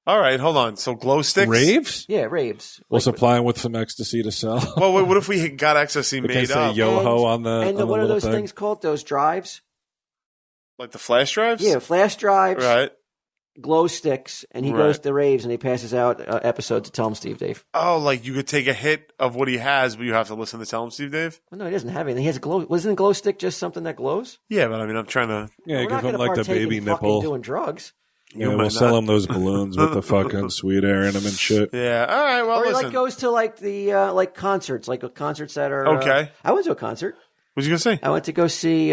All right, hold on. So glow sticks? Raves? Yeah, raves. We'll supply them with some ecstasy to sell. Well, what if we got ecstasy made up? Yo-ho on the And what are those things called? Those drives? Like the flash drives? Yeah, flash drives. Right. glow sticks, and he goes to raves, and he passes out episodes to Tell Him Steve Dave. Oh, like you could take a hit of what he has, but you have to listen to Tell Him Steve Dave? Well, no, he doesn't have anything. He has a glow. Wasn't a glow stick just something that glows? Yeah, but I mean, I'm trying to... Yeah, We're give not him gonna like the partake baby in nipple. doing drugs. Yeah, we'll sell him those balloons with the fucking sweet air in them and shit. Yeah, all right, well, Or he listen. like goes to like the like concerts, like concerts that are Okay. I went to a concert. What was you going to say? I went to go see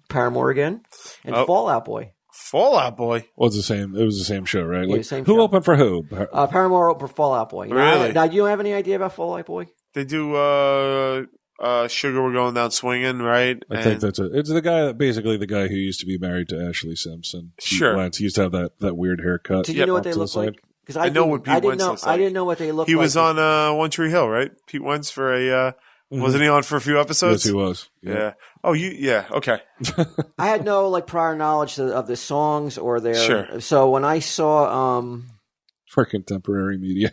Paramore again and Fall Out Boy. Fall Out Boy. Well, it's the same. It was the same show, right? Yeah, Like, same who show. opened for who? Paramore opened for Fall Out Boy. Really? Now, you don't have any idea about Fall Out Boy? They do Sugar We're Going Down Swinging, right? I think that's it. It's the guy, basically the guy who used to be married to Ashley Simpson. Sure. Lance. He used to have that weird haircut. Did you know what off they to the look side. like? Because I know what Pete Wentz looks like. I didn't know what they looked like. He was on One Tree Hill, right? Pete Wentz for a... Wasn't he on for a few episodes? Yes, he was. Yeah. Oh, yeah. Okay. I had no like prior knowledge of the songs or their. Sure. So when I saw For contemporary media.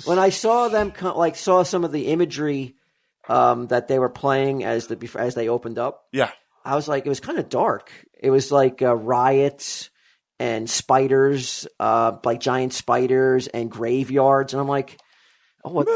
when I saw them saw some of the imagery that they were playing as they opened up, Yeah. I was like, it was kind of dark. It was like riots and spiders, like giant spiders and graveyards, and I'm like, oh, what?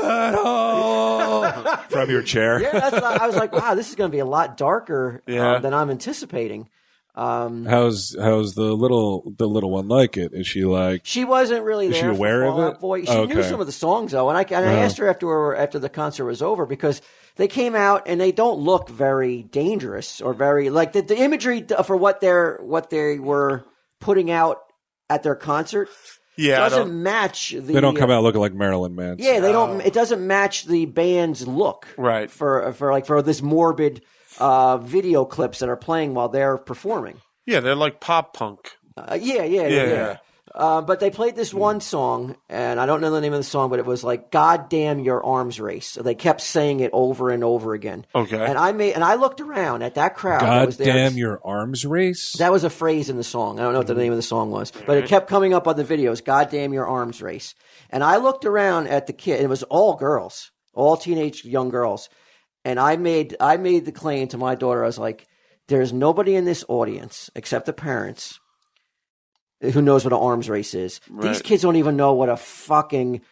From your chair. Yeah, that's what I was like, wow, this is going to be a lot darker Yeah. than I'm anticipating. How's the little one like it? Is she like? She wasn't really Is she there. aware for of Fall it? Out Boy. She knew Okay. some of the songs though, and I asked her after the concert was over because they came out and they don't look very dangerous or very like the imagery for what they were putting out at their concert. Yeah. Doesn't match the. They don't come out looking like Marilyn Manson. Yeah, they don't. It doesn't match the band's look. Right. For this morbid video clips that are playing while they're performing. Yeah, they're like pop punk. Yeah. But they played this one song, and I don't know the name of the song, but it was like "God damn your arms race." So they kept saying it over and over again. Okay. And I looked around at that crowd. that God was there. damn your arms race. That was a phrase in the song. I don't know what the name of the song was, but it kept coming up on the videos. God damn your arms race. And I looked around at the kid. It was all girls, all teenage young girls. And I made the claim to my daughter. I was like, "There's nobody in this audience except the parents who knows what an arms race is. Right. These kids don't even know what a fucking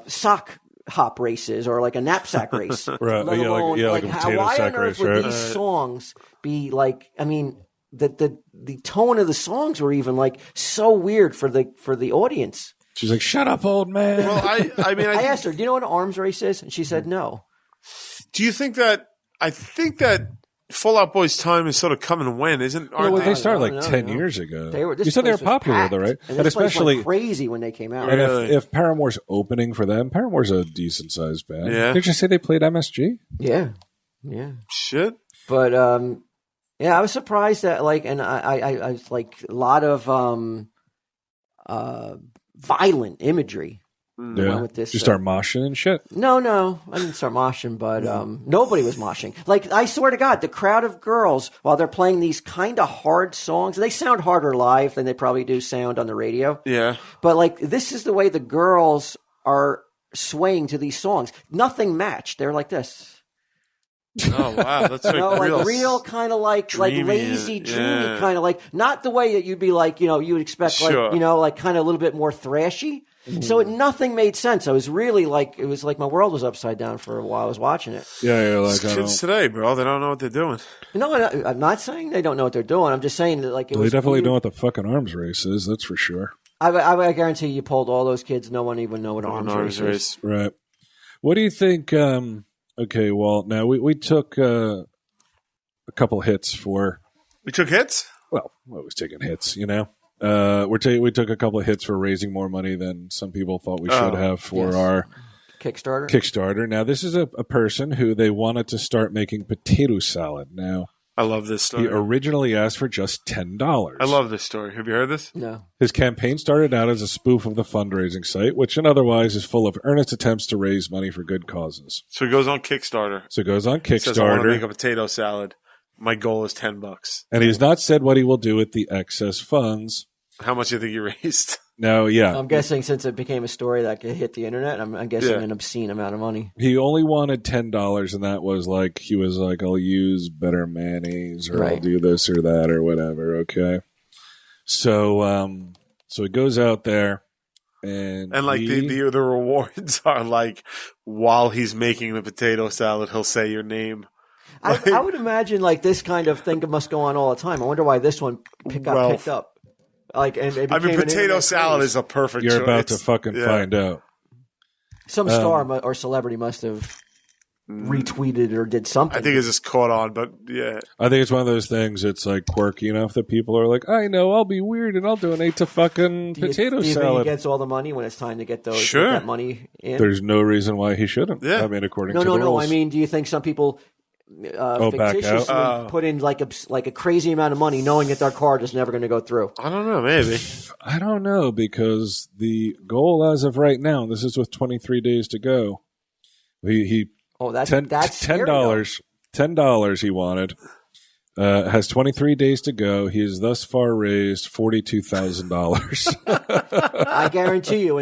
sock hop race is or like a knapsack race. Right. Let Yeah, like- alone, yeah, like a potato why sack on earth race, would right? these songs be like? I mean, the tone of the songs were even like so weird for the audience. She's like, "Shut up, old man." Well, I mean, I asked her, "Do you know what an arms race is?" And she said, "No." do you think that? I think that Fall Out Boy's time is sort of come and went, isn't? well, Aren't they they? started like No, 10 no. years ago. This You said they were place was popular, packed. though, right? And And this place especially, went crazy when they came out. and Really? if Paramore's opening for them, Paramore's a decent sized band. Yeah. Did you say they played MSG? Yeah. Shit. But yeah, I was surprised that like, and I was like a lot of violent imagery. Yeah. With this, Did you start moshing and shit? No, I didn't start moshing, but nobody was moshing. Like, I swear to God, the crowd of girls, while they're playing these kind of hard songs, they sound harder live than they probably do sound on the radio. Yeah. But like, this is the way the girls are swaying to these songs. Nothing matched. They're like this. Oh wow, that's like real kind of like dreamy, lazy, dreamy yeah. kind of like, not the way that you'd be like, you would expect Sure. like, like kind of a little bit more thrashy. So nothing made sense. I was really like, it was like my world was upside down for a while. I was watching it. Yeah, like Kids today, bro, they don't know what they're doing. No, I'm not saying they don't know what they're doing. I'm just saying that like it they was definitely weird. know what the fucking arms race is. That's for sure. I guarantee you polled all those kids. No one even know what arms race is. Right. What do you think? Okay, well, now we took a couple hits for. We took hits. Well, I was taking hits, we took a couple of hits for raising more money than some people thought we should have for our Kickstarter. Now, this is a person who they wanted to start making potato salad. Now, I love this story. he originally asked for just $10. I love this story. Have you heard this? No. His campaign started out as a spoof of the fundraising site, which otherwise is full of earnest attempts to raise money for good causes. So it goes on Kickstarter. So it goes on It says, I want to make Kickstarter, a potato salad. My goal is $10. and he has not said what he will do with the excess funds. How much do you think you raised? Now, yeah, I'm guessing since it became a story that hit the internet, I'm guessing Yeah. an obscene amount of money. he only wanted $10, and that was like, he was like, I'll use better mayonnaise, or I'll Right. do this or that or whatever. Okay. So, So he goes out there, and like the rewards are like while he's making the potato salad, he'll say your name. I would imagine like this kind of thing must go on all the time. I wonder why this one got picked up. Like, and potato salad is a perfect. You're choice. about to fucking find out. Some star or celebrity must have retweeted or did something. I think it's just caught on, but yeah. I think it's one of those things. It's like quirky enough that people are like, I know, I'll be weird and I'll donate to fucking potato salad. Do you salad. think he gets all the money when it's time to get that money in? There's no reason why he shouldn't. Yeah. I mean, according to the rules. No. I mean, do you think some people fictitiously put in like a crazy amount of money knowing that their card is never going to go through? I don't know, maybe. I don't know, because the goal as of right now, this is with 23 days to go, that's $10. $10 he wanted. Has 23 days to go. He has thus far raised $42,000. I guarantee you,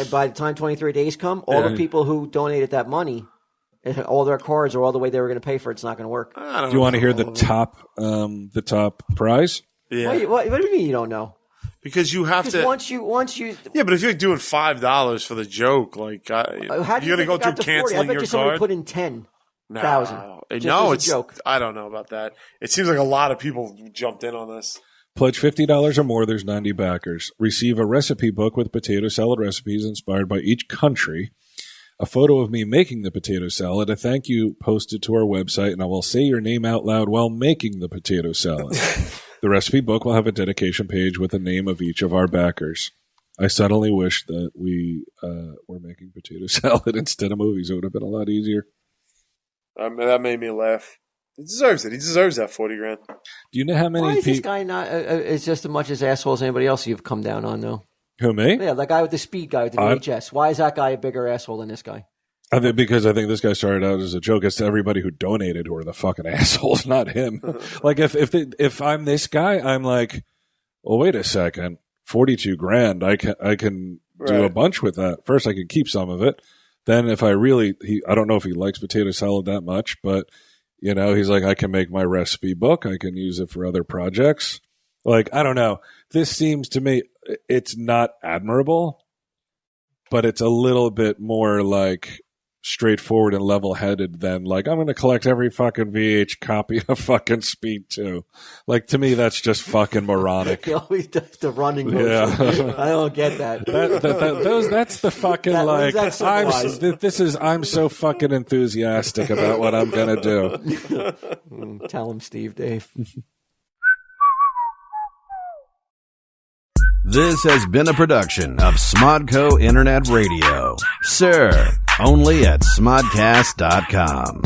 by the time 23 days come, all the people who donated that money, all their cards or all the way they were going to pay for it's not going to work. Do you want to hear the top prize? Yeah. What do you mean you don't know? Because you have to. Once you. Yeah, but if you're doing $5 for the joke, like how do you're going to go through canceling your card. Somebody put in 10,000. No, it's a joke. I don't know about that. It seems like a lot of people jumped in on this. Pledge $50 or more. There's 90 backers. Receive a recipe book with potato salad recipes inspired by each country. A photo of me making the potato salad. A thank you posted to our website, and I will say your name out loud while making the potato salad. The recipe book will have a dedication page with the name of each of our backers. I suddenly wish that we were making potato salad instead of movies. It would have been a lot easier. That made me laugh. He deserves it. He deserves that $40,000. Do you know how many? Why is this guy not? It's just as much as asshole as anybody else you've come down on, though. Who, me? Yeah, that guy with the speed guy with the VHS. Why is that guy a bigger asshole than this guy? I think because this guy started out as a joke. It's to everybody who donated who are the fucking assholes, not him. Like if I'm this guy, I'm like, well, wait a second, $42,000. I can do a bunch with that. First, I can keep some of it. Then, if I don't know if he likes potato salad that much, but he's like, I can make my recipe book. I can use it for other projects. Like, I don't know. This seems to me, it's not admirable, but it's a little bit more like straightforward and level-headed than like, I'm going to collect every fucking VH copy of fucking Speed 2. Like, to me, that's just fucking moronic. He always does the running motion. Yeah. I don't get that. That's the fucking I'm so fucking enthusiastic about what I'm going to do. Tell him, Steve, Dave. This has been a production of Smodco Internet Radio. Sir, only at smodcast.com.